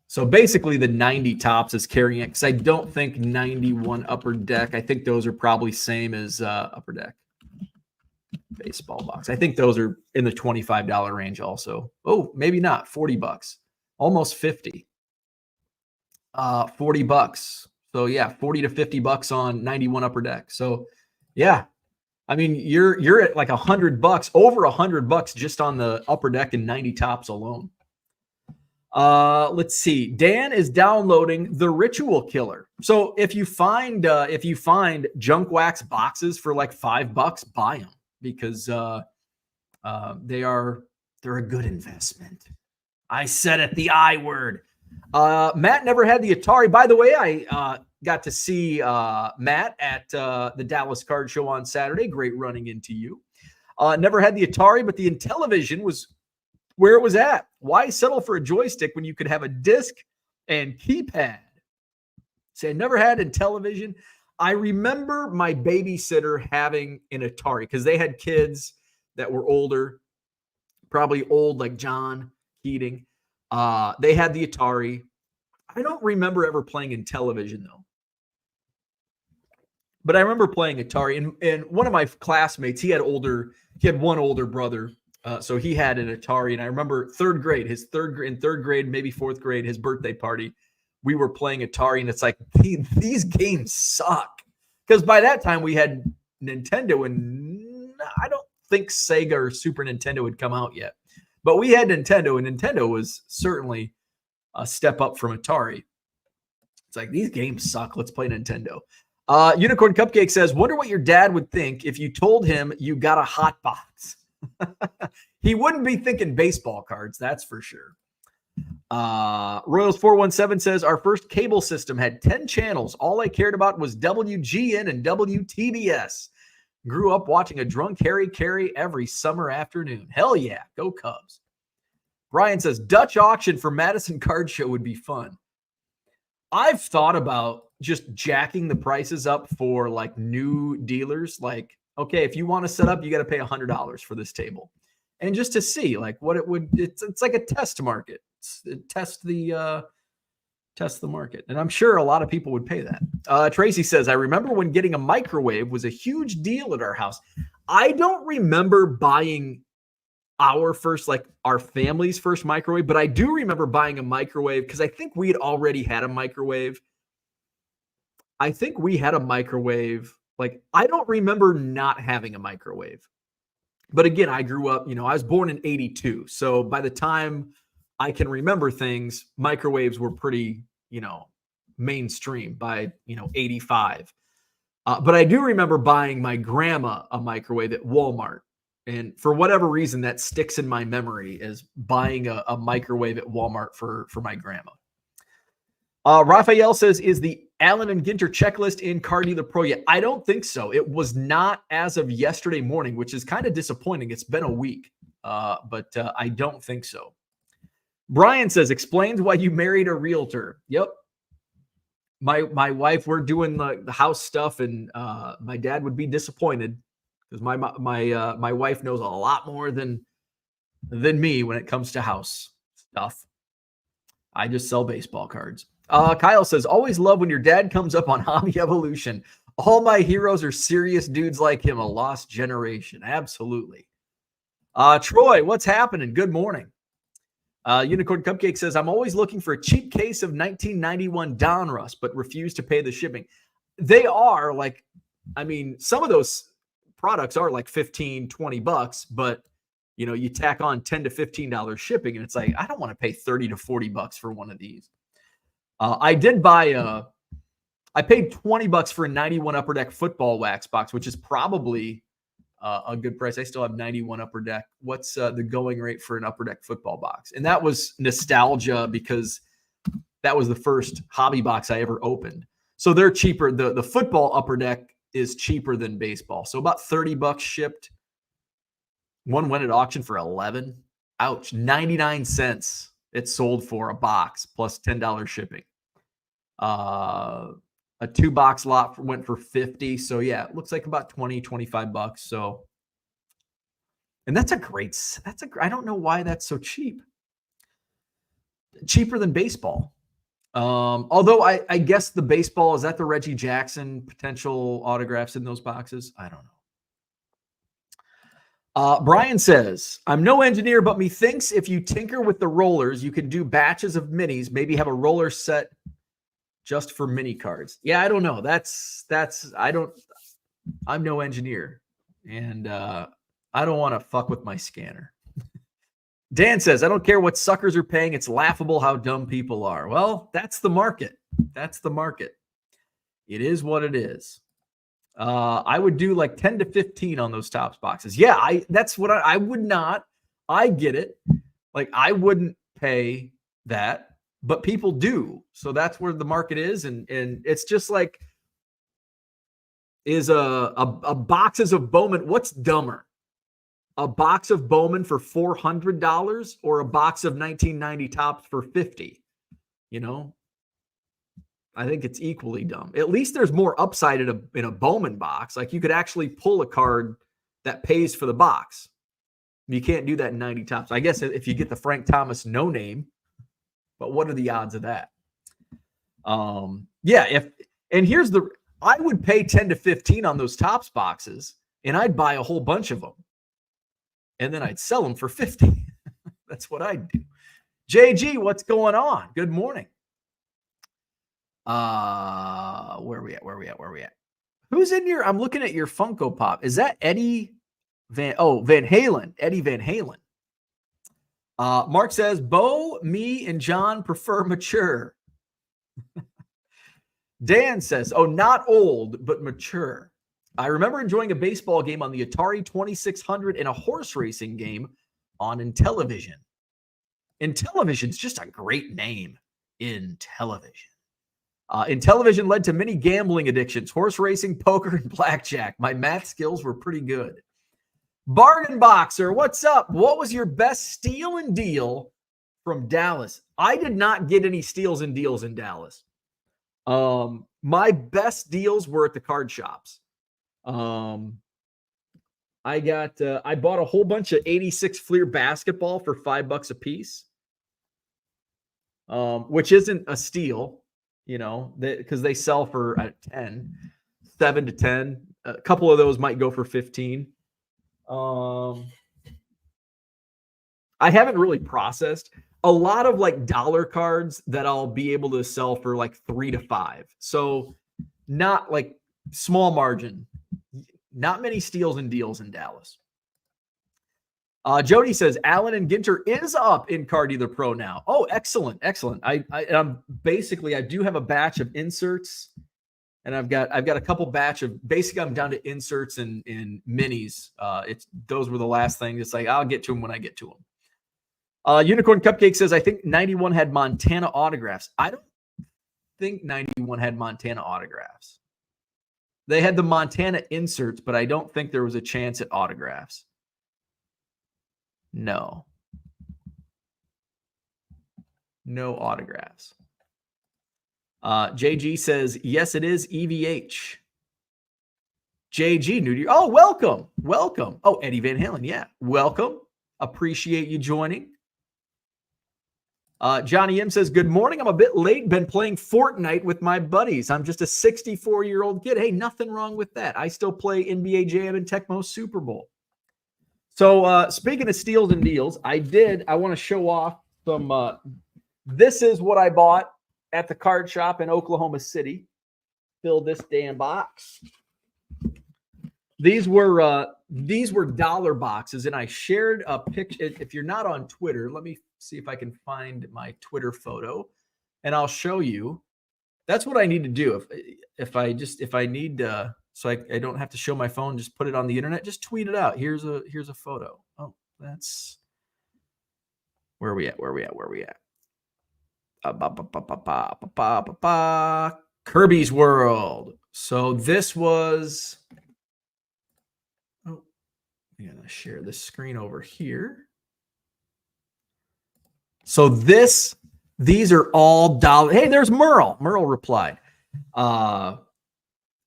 So basically the 90 Topps is carrying it because I don't think 91 Upper Deck. I think those are probably same as Upper Deck. Baseball box. I think those are in the $25 range also. Oh, maybe not. $40. Almost 50. $40. So yeah, 40 to $50 on 91 Upper Deck. So yeah, I mean, you're at like $100, over $100 just on the Upper Deck and 90 Topps alone. Let's see. Dan is downloading The Ritual Killer. So if you find junk wax boxes for like $5, buy them because they're a good investment. I said it, the I word. Matt never had the Atari. By the way, I got to see Matt at the Dallas Card Show on Saturday. Great running into you. Never had the Atari, but the Intellivision was where it was at. Why settle for a joystick when you could have a disc and keypad? See, I never had Intellivision. I remember my babysitter having an Atari because they had kids that were older, probably old like John Keating. They had the Atari. I don't remember ever playing in television though. But I remember playing Atari, and one of my classmates, he had one older brother, so he had an Atari. And I remember third grade, maybe fourth grade, his birthday party, we were playing Atari, and it's like these games suck because by that time we had Nintendo, and I don't think Sega or Super Nintendo had come out yet, but we had Nintendo, and Nintendo was certainly a step up from Atari. It's like these games suck. Let's play Nintendo. Unicorn Cupcake says, wonder what your dad would think if you told him you got a hot box. He wouldn't be thinking baseball cards, that's for sure. Royals 417 says, our first cable system had 10 channels. All I cared about was WGN and WTBS. Grew up watching a drunk Harry Carey every summer afternoon. Hell yeah, go Cubs. Brian says, Dutch auction for Madison Card Show would be fun. I've thought about just jacking the prices up for like new dealers. Like, okay, if you want to set up, you got to pay $100 for this table. And just to see like what it would, it's like a test market. Test the market. And I'm sure a lot of people would pay that. Tracy says, I remember when getting a microwave was a huge deal at our house. I don't remember buying our family's first microwave, but I do remember buying a microwave because I think we had already had a microwave. I think we had a microwave. Like, I don't remember not having a microwave. But again, I grew up, I was born in 82. So by the time I can remember things, microwaves were pretty, mainstream by, 85. But I do remember buying my grandma a microwave at Walmart. And for whatever reason, that sticks in my memory as buying a microwave at Walmart for my grandma. Raphael says, is the Allen and Ginter checklist in Car Dealer Pro yet? I don't think so. It was not as of yesterday morning, which is kind of disappointing. It's been a week, but I don't think so. Brian says, explains why you married a realtor. Yep. My wife, we're doing the house stuff, and my dad would be disappointed because my wife knows a lot more than me when it comes to house stuff. I just sell baseball cards. Kyle says, always love when your dad comes up on Hobby Evolution. All my heroes are serious dudes like him, a lost generation. Absolutely. Troy, what's happening? Good morning. Unicorn Cupcake says, I'm always looking for a cheap case of 1991 Donruss, but refuse to pay the shipping. They are like, some of those products are like $15-$20, but you tack on $10 to $15 shipping, and it's like, I don't want to pay $30 to $40 for one of these. I did buy I paid $20 for a 91 Upper Deck football wax box, which is probably a good price. I still have 91 Upper Deck. What's the going rate for an Upper Deck football box? And that was nostalgia because that was the first hobby box I ever opened. So they're cheaper. The football Upper Deck is cheaper than baseball. So about $30 shipped. One went at auction for $11. Ouch. 99 cents it sold for a box plus $10 shipping. A 2-box lot went for $50. So yeah, it looks like about $20-$25. So, and I don't know why that's so cheap. Cheaper than baseball. Although I guess the baseball, is that the Reggie Jackson potential autographs in those boxes? I don't know. Brian says, I'm no engineer, but methinks if you tinker with the rollers, you can do batches of minis, maybe have a roller set just for mini cards. Yeah, I don't know. I'm no engineer, and I don't want to fuck with my scanner. Dan says, I don't care what suckers are paying. It's laughable how dumb people are. Well, that's the market. That's the market. It is what it is. I would do like 10 to 15 on those Topps boxes. Yeah, that's what I would not. I get it. Like, I wouldn't pay that, but people do. So that's where the market is. And it's just like, is a boxes of Bowman, what's dumber? A box of Bowman for $400 or a box of 1990 Topps for $50? I think it's equally dumb. At least there's more upside in a Bowman box. Like, you could actually pull a card that pays for the box. You can't do that in 90 tops. I guess if you get the Frank Thomas no name, but what are the odds of that? Yeah, I would pay 10 to 15 on those tops boxes, and I'd buy a whole bunch of them. And then I'd sell them for 50. That's what I'd do. JG, what's going on? Good morning. Where are we at? Who's in your? I'm looking at your Funko Pop. Is that Eddie Van Halen? Eddie Van Halen. Mark says, Bo, me, and John prefer mature. Dan says, oh, not old, but mature. I remember enjoying a baseball game on the Atari 2600 and a horse racing game on Intellivision. Intellivision's just a great name. Intellivision. Intellivision led to many gambling addictions, horse racing, poker, and blackjack. My math skills were pretty good. Bargain Boxer, what's up? What was your best steal and deal from Dallas? I did not get any steals and deals in Dallas. My best deals were at the card shops. I bought a whole bunch of 86 Fleer basketball for $5 a piece. Which isn't a steal, because they sell for 7 to 10. A couple of those might go for 15. I haven't really processed a lot of like dollar cards that I'll be able to sell for like 3 to 5. So not like small margin, not many steals and deals in Dallas. Jody says Allen and Ginter is up in Card Dealer Pro now. Oh, excellent. I do have a batch of inserts, and I've got a couple batch of basically I'm down to inserts and minis. Those were the last things. It's like I'll get to them when I get to them. Unicorn Cupcake says I think 91 had Montana autographs. I don't think 91 had Montana autographs. They had the Montana inserts, but I don't think there was a chance at autographs. No autographs. JG says, yes, it is EVH. JG, new to you. Oh, welcome. Oh, Eddie Van Halen. Yeah. Welcome. Appreciate you joining. Johnny M says, good morning. I'm a bit late. Been playing Fortnite with my buddies. I'm just a 64-year-old kid. Hey, nothing wrong with that. I still play NBA Jam and Tecmo Super Bowl. So speaking of steals and deals, I want to show off some, this is what I bought at the card shop in Oklahoma City. Filled this damn box. These were dollar boxes, and I shared a picture. If you're not on Twitter, let me see if I can find my Twitter photo, and I'll show you. That's what I need to do. If I need so I don't have to show my phone, just put it on the internet, just tweet it out. Here's a photo. Oh, that's where are we at? Kirby's World. So this was, I'm going to share this screen over here. So these are all dollar. Hey, there's Merle. Merle replied.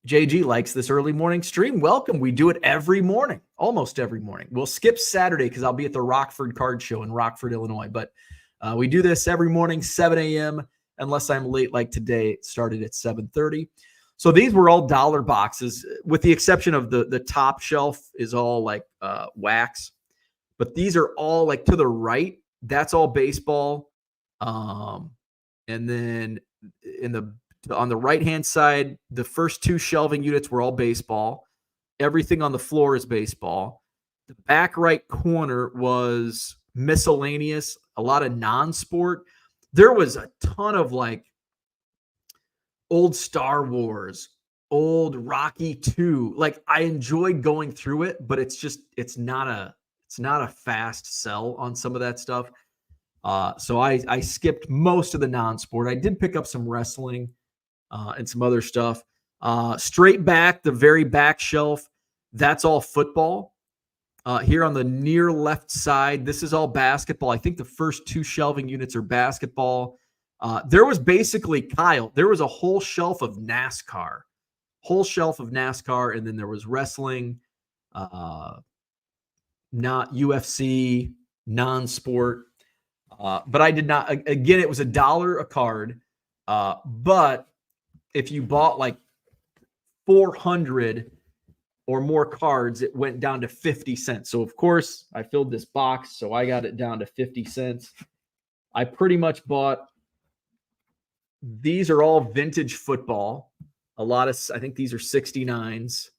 JG likes this early morning stream. Welcome. We do it every morning, almost every morning. We'll skip Saturday because I'll be at the Rockford Card Show in Rockford, Illinois. But we do this every morning, 7 a.m., unless I'm late like today. It started at 7:30. So these were all dollar boxes, with the exception of the top shelf is all like wax. But these are all like to the right. That's all baseball. And then on the right-hand side, the first two shelving units were all baseball. Everything on the floor is baseball. The back right corner was miscellaneous, a lot of non-sport. There was a ton of like old Star Wars, old Rocky 2. Like I enjoyed going through it, but it's not a fast sell on some of that stuff. So I skipped most of the non-sport. I did pick up some wrestling and some other stuff. Straight back, the very back shelf, that's all football. Here on the near left side, this is all basketball. I think the first two shelving units are basketball. There was basically, Kyle, there was a whole shelf of NASCAR, and then there was wrestling, not UFC, non-sport. But I did not, again, it was $1 a card. But if you bought like 400 or more cards, it went down to 50 cents. So of course I filled this box, so I got it down to 50 cents. I pretty much bought, these are all vintage football. A lot of, I think these are 69s,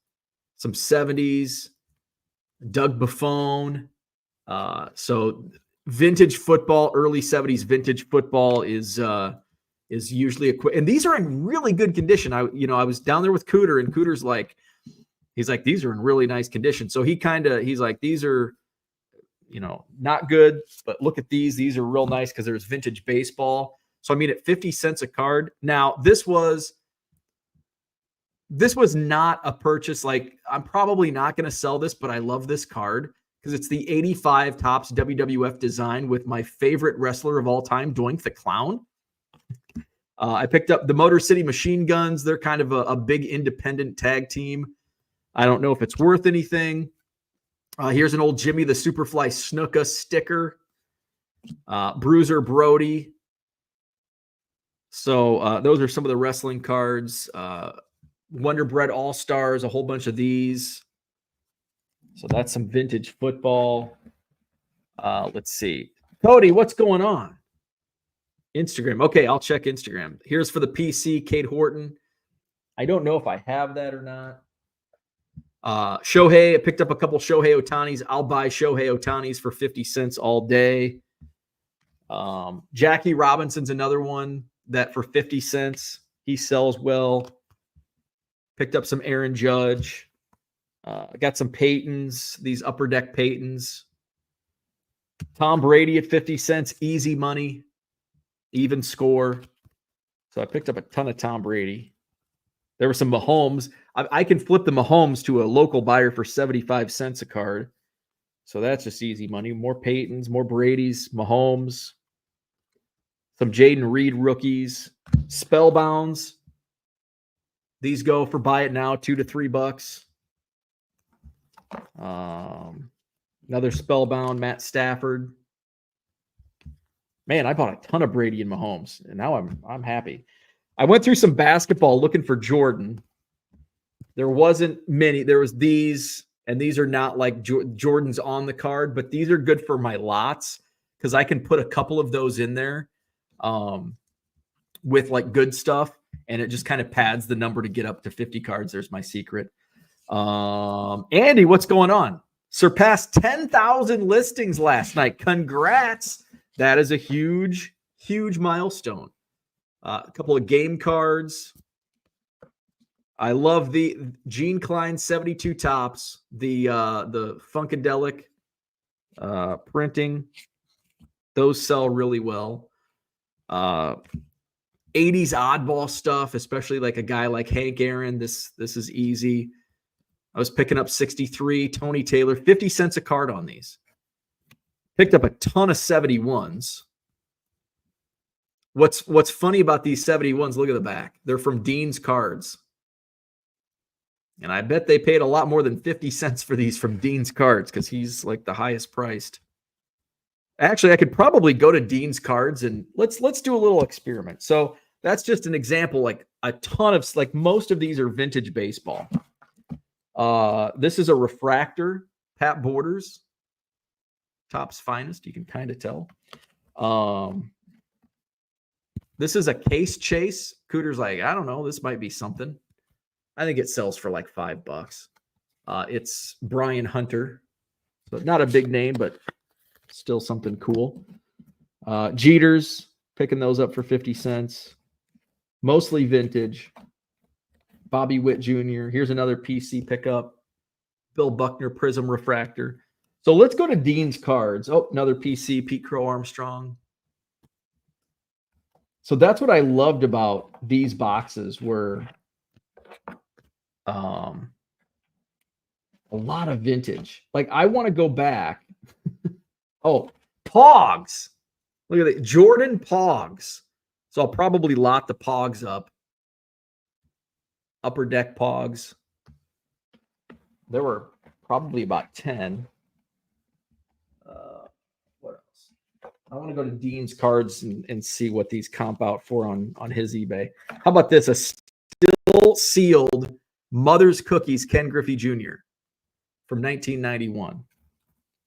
some 70s, Doug Buffon. So vintage football, early 70s vintage football is usually and these are in really good condition. I was down there with Cooter, and Cooter's like, he's like, these are in really nice condition. So he's like, these are, not good, but look at these. These are real nice because there's vintage baseball. So I mean, at 50 cents a card. Now, this was not a purchase. Like, I'm probably not going to sell this, but I love this card because it's the 85 Topps WWF design with my favorite wrestler of all time, Doink the Clown. I picked up the Motor City Machine Guns. They're kind of a big independent tag team. I don't know if it's worth anything. Here's an old Jimmy the Superfly Snuka sticker. Bruiser Brody. So those are some of the wrestling cards. Wonder Bread All-Stars, a whole bunch of these. So that's some vintage football. Let's see. Cody, what's going on? Instagram. Okay, I'll check Instagram. Here's for the PC, Kate Horton. I don't know if I have that or not. Shohei, I picked up a couple Shohei Otanis. I'll buy Shohei Otanis for 50 cents all day. Jackie Robinson's another one that for 50 cents, he sells well. Picked up some Aaron Judge. I got some Peytons, these Upper Deck Peytons. Tom Brady at 50 cents, easy money, even score. So I picked up a ton of Tom Brady. There were some Mahomes. I can flip the Mahomes to a local buyer for 75 cents a card. So that's just easy money. More Peytons, more Brady's, Mahomes. Some Jaden Reed rookies. Spellbounds. These go for buy it now, $2 to $3. Another Spellbound, Matt Stafford. Man, I bought a ton of Brady and Mahomes, and now I'm happy. I went through some basketball looking for Jordan. There wasn't many. There was these, and these are not like Jordan's on the card, but these are good for my lots because I can put a couple of those in there with like good stuff, and it just kind of pads the number to get up to 50 cards. There's my secret. Andy, what's going on? Surpassed 10,000 listings last night. Congrats. That is a huge, huge milestone. A couple of game cards. I love the Gene Klein 72 Topps, the Funkadelic printing. Those sell really well. 80s oddball stuff, especially like a guy like Hank Aaron. This is easy. I was picking up 63 Tony Taylor, 50 cents a card on these. Picked up a ton of 71s. What's funny about these 71s, look at the back. They're from Dean's Cards. And I bet they paid a lot more than 50 cents for these from Dean's Cards because he's like the highest priced. Actually, I could probably go to Dean's Cards and let's do a little experiment. So that's just an example, like a ton of, like most of these are vintage baseball. This is a refractor, Pat Borders. Topps finest, you can kind of tell. This is a case chase. Cooter's like, I don't know, this might be something. I think it sells for like $5. It's Brian Hunter. So not a big name, but still something cool. Jeters, picking those up for 50 cents. Mostly vintage. Bobby Witt Jr. Here's another PC pickup. Bill Buckner Prism Refractor. So let's go to Dean's Cards. Oh, another PC, Pete Crow Armstrong. So that's what I loved about these boxes were a lot of vintage. Like I want to go back. Oh, Pogs. Look at that. Jordan Pogs. So I'll probably lot the Pogs up. Upper Deck Pogs. There were probably about 10. I want to go to Dean's Cards and see what these comp out for on his eBay. How about this? A still sealed Mother's Cookies Ken Griffey Jr. from 1991.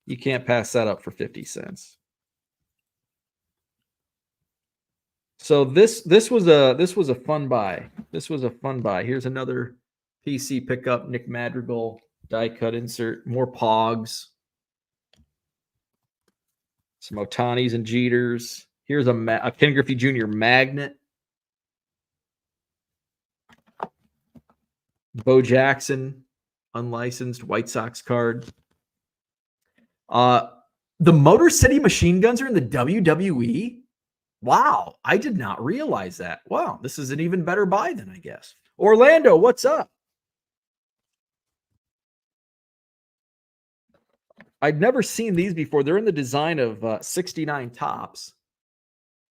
You can't pass that up for 50 cents. So this was a fun buy. This was a fun buy. Here's another PC pickup, Nick Madrigal die cut insert, more Pogs, some Otanis and Jeters. Here's a Ken Griffey Jr. magnet. Bo Jackson, unlicensed White Sox card. The Motor City Machine Guns are in the WWE. Wow, I did not realize that. Wow, this is an even better buy then, I guess. Orlando, what's up? I'd never seen these before. They're in the design of 69 Tops.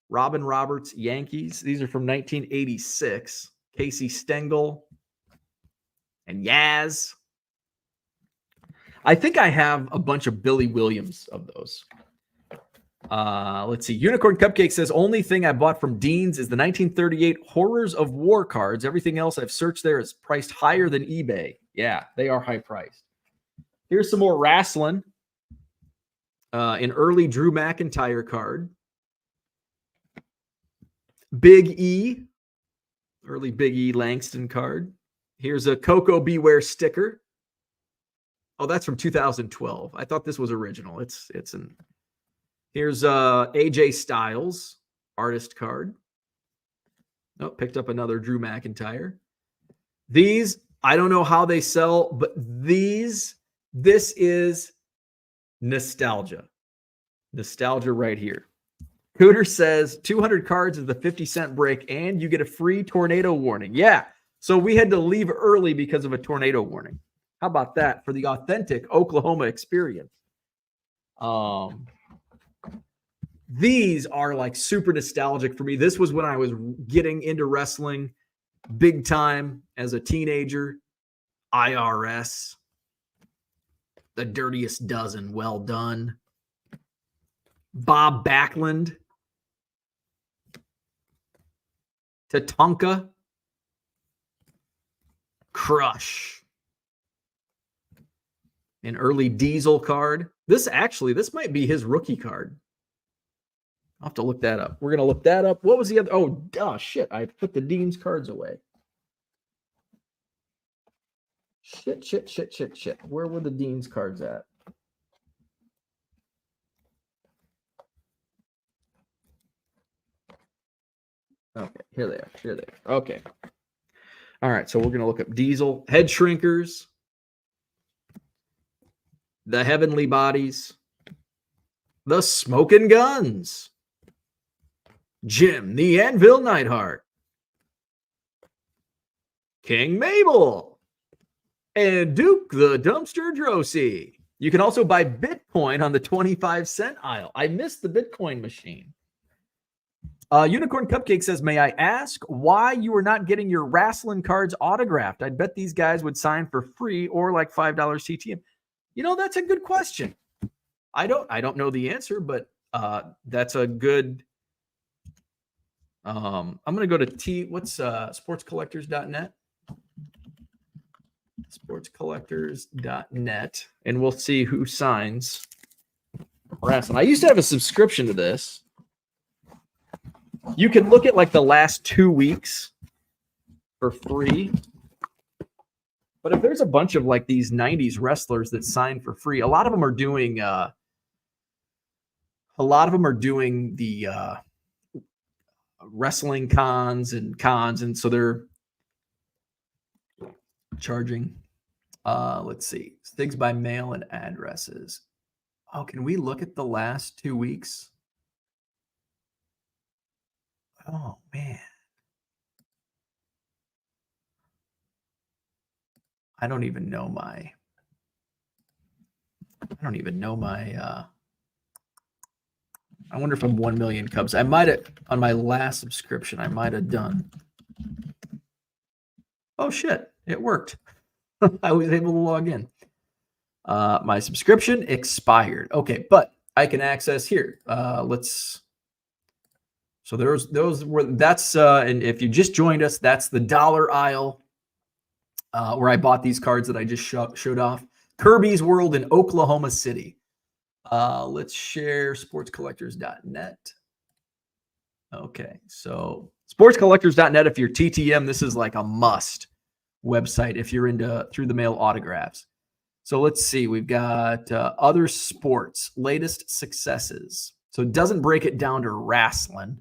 Robin Roberts, Yankees. These are from 1986. Casey Stengel and Yaz. I think I have a bunch of Billy Williams of those. Let's see. Unicorn Cupcake says, only thing I bought from Dean's is the 1938 Horrors of War cards. Everything else I've searched there is priced higher than eBay. Yeah, they are high priced. Here's some more wrestling. An early Drew McIntyre card. Big E. Early Big E Langston card. Here's a Coco Beware sticker. Oh, that's from 2012. I thought this was original. It's an... Here's AJ Styles artist card. Oh, picked up another Drew McIntyre. These, I don't know how they sell, but this is nostalgia. Nostalgia right here. Cooter says 200 cards is the 50-cent break and you get a free tornado warning. Yeah, so we had to leave early because of a tornado warning. How about that for the authentic Oklahoma experience? These are like super nostalgic for me. This was when I was getting into wrestling big time as a teenager. IRS, The Dirtiest Dozen, well done. Bob Backlund, Tatanka, Crush, an early Diesel card. This might be his rookie card. I'll have to look that up. We're going to look that up. What was the other? Oh, shit. I put the Dean's cards away. Shit. Where were the Dean's cards at? Okay, here they are. Okay. All right, so we're going to look up Diesel. Head Shrinkers. The Heavenly Bodies. The Smokin' Guns. Jim the Anvil Neidhart, King Mabel, and Duke the Dumpster Drosy. You can also buy Bitcoin on the 25-cent aisle. I missed the Bitcoin machine. Unicorn Cupcake says, may I ask why you are not getting your wrestling cards autographed? I'd bet these guys would sign for free or like $5 CTM. You know, that's a good question. I don't know the answer, but that's a good... I'm going to go to sportscollectors.net. Sportscollectors.net, and we'll see who signs wrestling. I used to have a subscription to this. You can look at like the last 2 weeks for free. But if there's a bunch of like these 90s wrestlers that sign for free, a lot of them are doing the wrestling cons, and so they're charging. Let's see, things by mail and addresses. Oh, can we look at the last 2 weeks? Oh man, I don't even know my I wonder if I'm 1 million Cubs. I might have, on my last subscription, I might have done. Oh, shit. It worked. I was able to log in. My subscription expired. Okay, but I can access here. So and if you just joined us, that's the dollar aisle where I bought these cards that I just showed off. Kirby's World in Oklahoma City. Let's share sportscollectors.net. Okay, so sportscollectors.net, if you're TTM, this is like a must website if you're into through the mail autographs. So let's see, we've got other sports, latest successes. So it doesn't break it down to wrestling.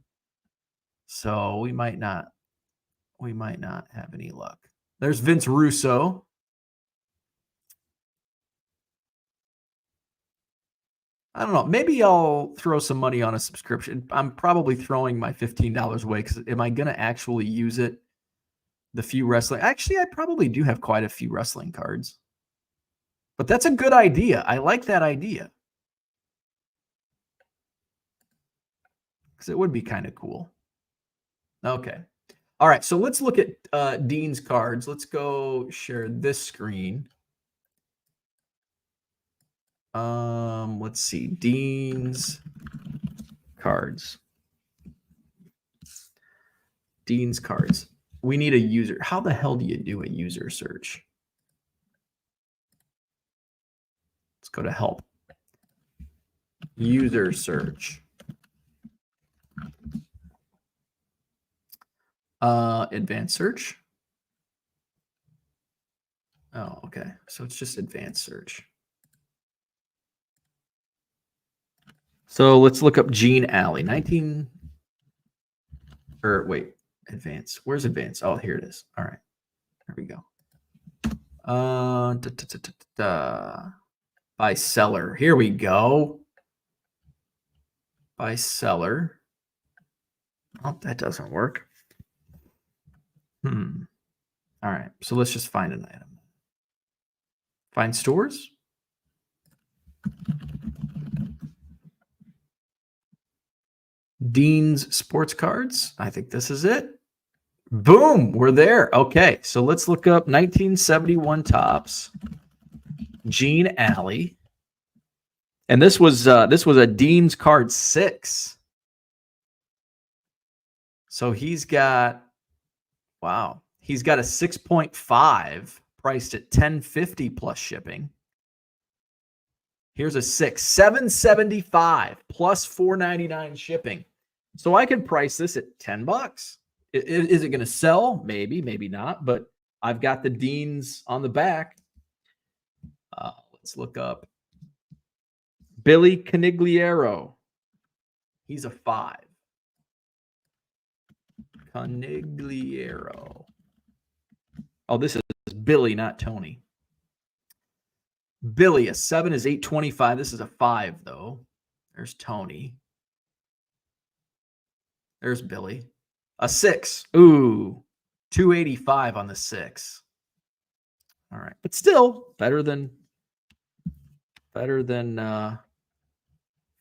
So we might not have any luck. There's Vince Russo. I don't know. Maybe I'll throw some money on a subscription. I'm probably throwing my $15 away because am I going to actually use it? The few wrestling. Actually, I probably do have quite a few wrestling cards. But that's a good idea. I like that idea. Because it would be kind of cool. Okay. All right. So let's look at Dean's cards. Let's go share this screen. Let's see. Dean's cards. Dean's cards. We need a user. How the hell do you do a user search? Let's go to help. User search. Advanced search. Oh, okay. So it's just advanced search. So let's look up Gene Alley. Advance. Where's advance? Oh, here it is. All right. There we go. By seller. Here we go. By seller. Oh, that doesn't work. All right. So let's just find an item. Find stores. Dean's Sports Cards. I think this is it. Boom, we're there. Okay, so let's look up 1971 Topps. Gene Alley. And this was a Dean's Card 6. So he's got a 6.5 priced at $10.50 plus shipping. Here's a 6, $7.75 plus $4.99 shipping. So I could price this at $10. Is it going to sell? Maybe, maybe not. But I've got the Deans on the back. Let's look up Billy Canigliaro. He's a 5. Canigliaro. Oh, this is Billy, not Tony. Billy, a 7 is $8.25. This is a 5, though. There's Tony. There's Billy. A 6. Ooh, $2.85 on the 6. All right, but still better than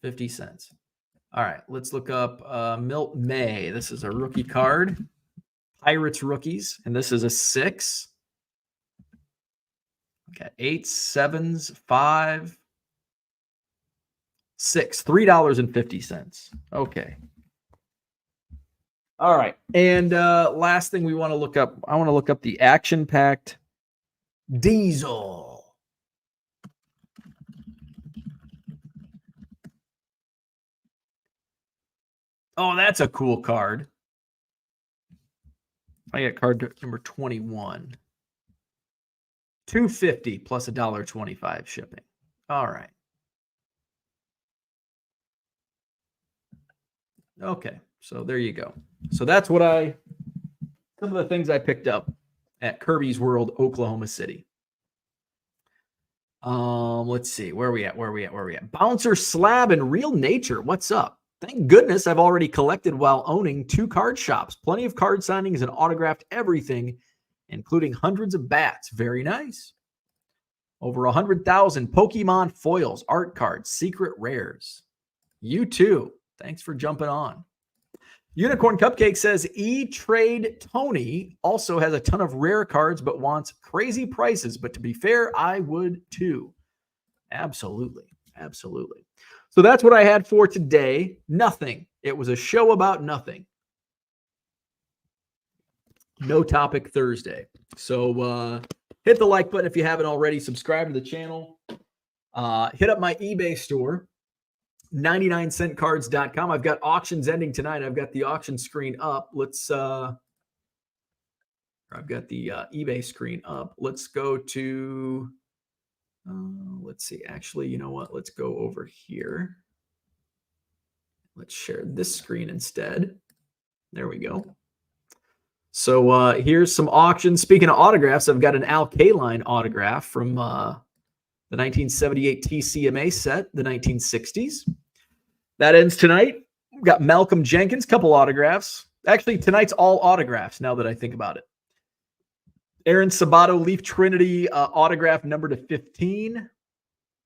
50 cents. All right, let's look up Milt May. This is a rookie card. Pirates rookies, and this is a 6. Okay, 8, 7s, 5, 6, $3.50. Okay. All right. And last thing we want to look up, I want to look up the action-packed Diesel. Oh, that's a cool card. I got card number 21. $2.50 plus $1.25 shipping. All right. Okay, so there you go. So that's what some of the things I picked up at Kirby's World, Oklahoma City. Let's see, where are we at? Bouncer Slab and Real Nature. What's up? Thank goodness I've already collected while owning 2 card shops. Plenty of card signings and autographed everything, including hundreds of bats. Very nice. Over 100,000 Pokemon foils, art cards, secret rares. You too. Thanks for jumping on. Unicorn Cupcake says E-Trade Tony also has a ton of rare cards but wants crazy prices. But to be fair, I would too. Absolutely. Absolutely. So that's what I had for today. Nothing. It was a show about nothing. No topic Thursday. So hit the like button if you haven't already. Subscribe to the channel. Hit up my eBay store, 99centcards.com. I've got auctions ending tonight. I've got the auction screen up. I've got the eBay screen up. Let's go to, let's see. Actually, you know what? Let's go over here. Let's share this screen instead. There we go. So here's some auctions. Speaking of autographs, I've got an Al Kaline autograph from the 1978 TCMA set, the 1960s. That ends tonight. We've got Malcolm Jenkins, couple autographs. Actually, tonight's all autographs now that I think about it. Aaron Sabato, Leaf Trinity autograph number /15.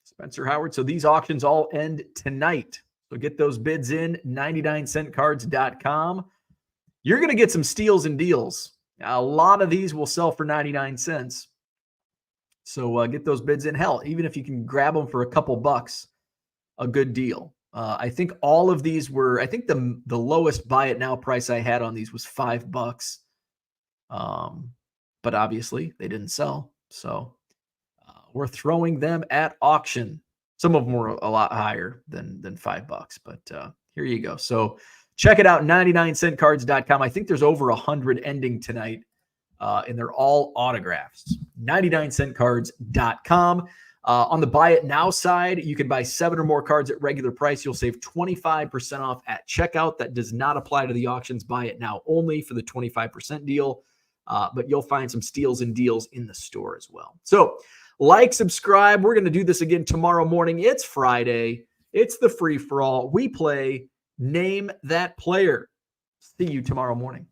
Spencer Howard. So these auctions all end tonight. So get those bids in, 99centcards.com. You're going to get some steals and deals. A lot of these will sell for 99 cents. So get those bids in. Hell, even if you can grab them for a couple bucks, a good deal. I think all of these were, I think the lowest buy it now price I had on these was $5. But obviously they didn't sell. So we're throwing them at auction. Some of them were a lot higher than $5, but here you go. So check it out, 99centcards.com. I think there's over 100 ending tonight, and they're all autographs. 99centcards.com. On the buy it now side, you can buy 7 or more cards at regular price. You'll save 25% off at checkout. That does not apply to the auctions. Buy it now only for the 25% deal, but you'll find some steals and deals in the store as well. So like, subscribe. We're going to do this again tomorrow morning. It's Friday. It's the free-for-all. We play Name That Player. See you tomorrow morning.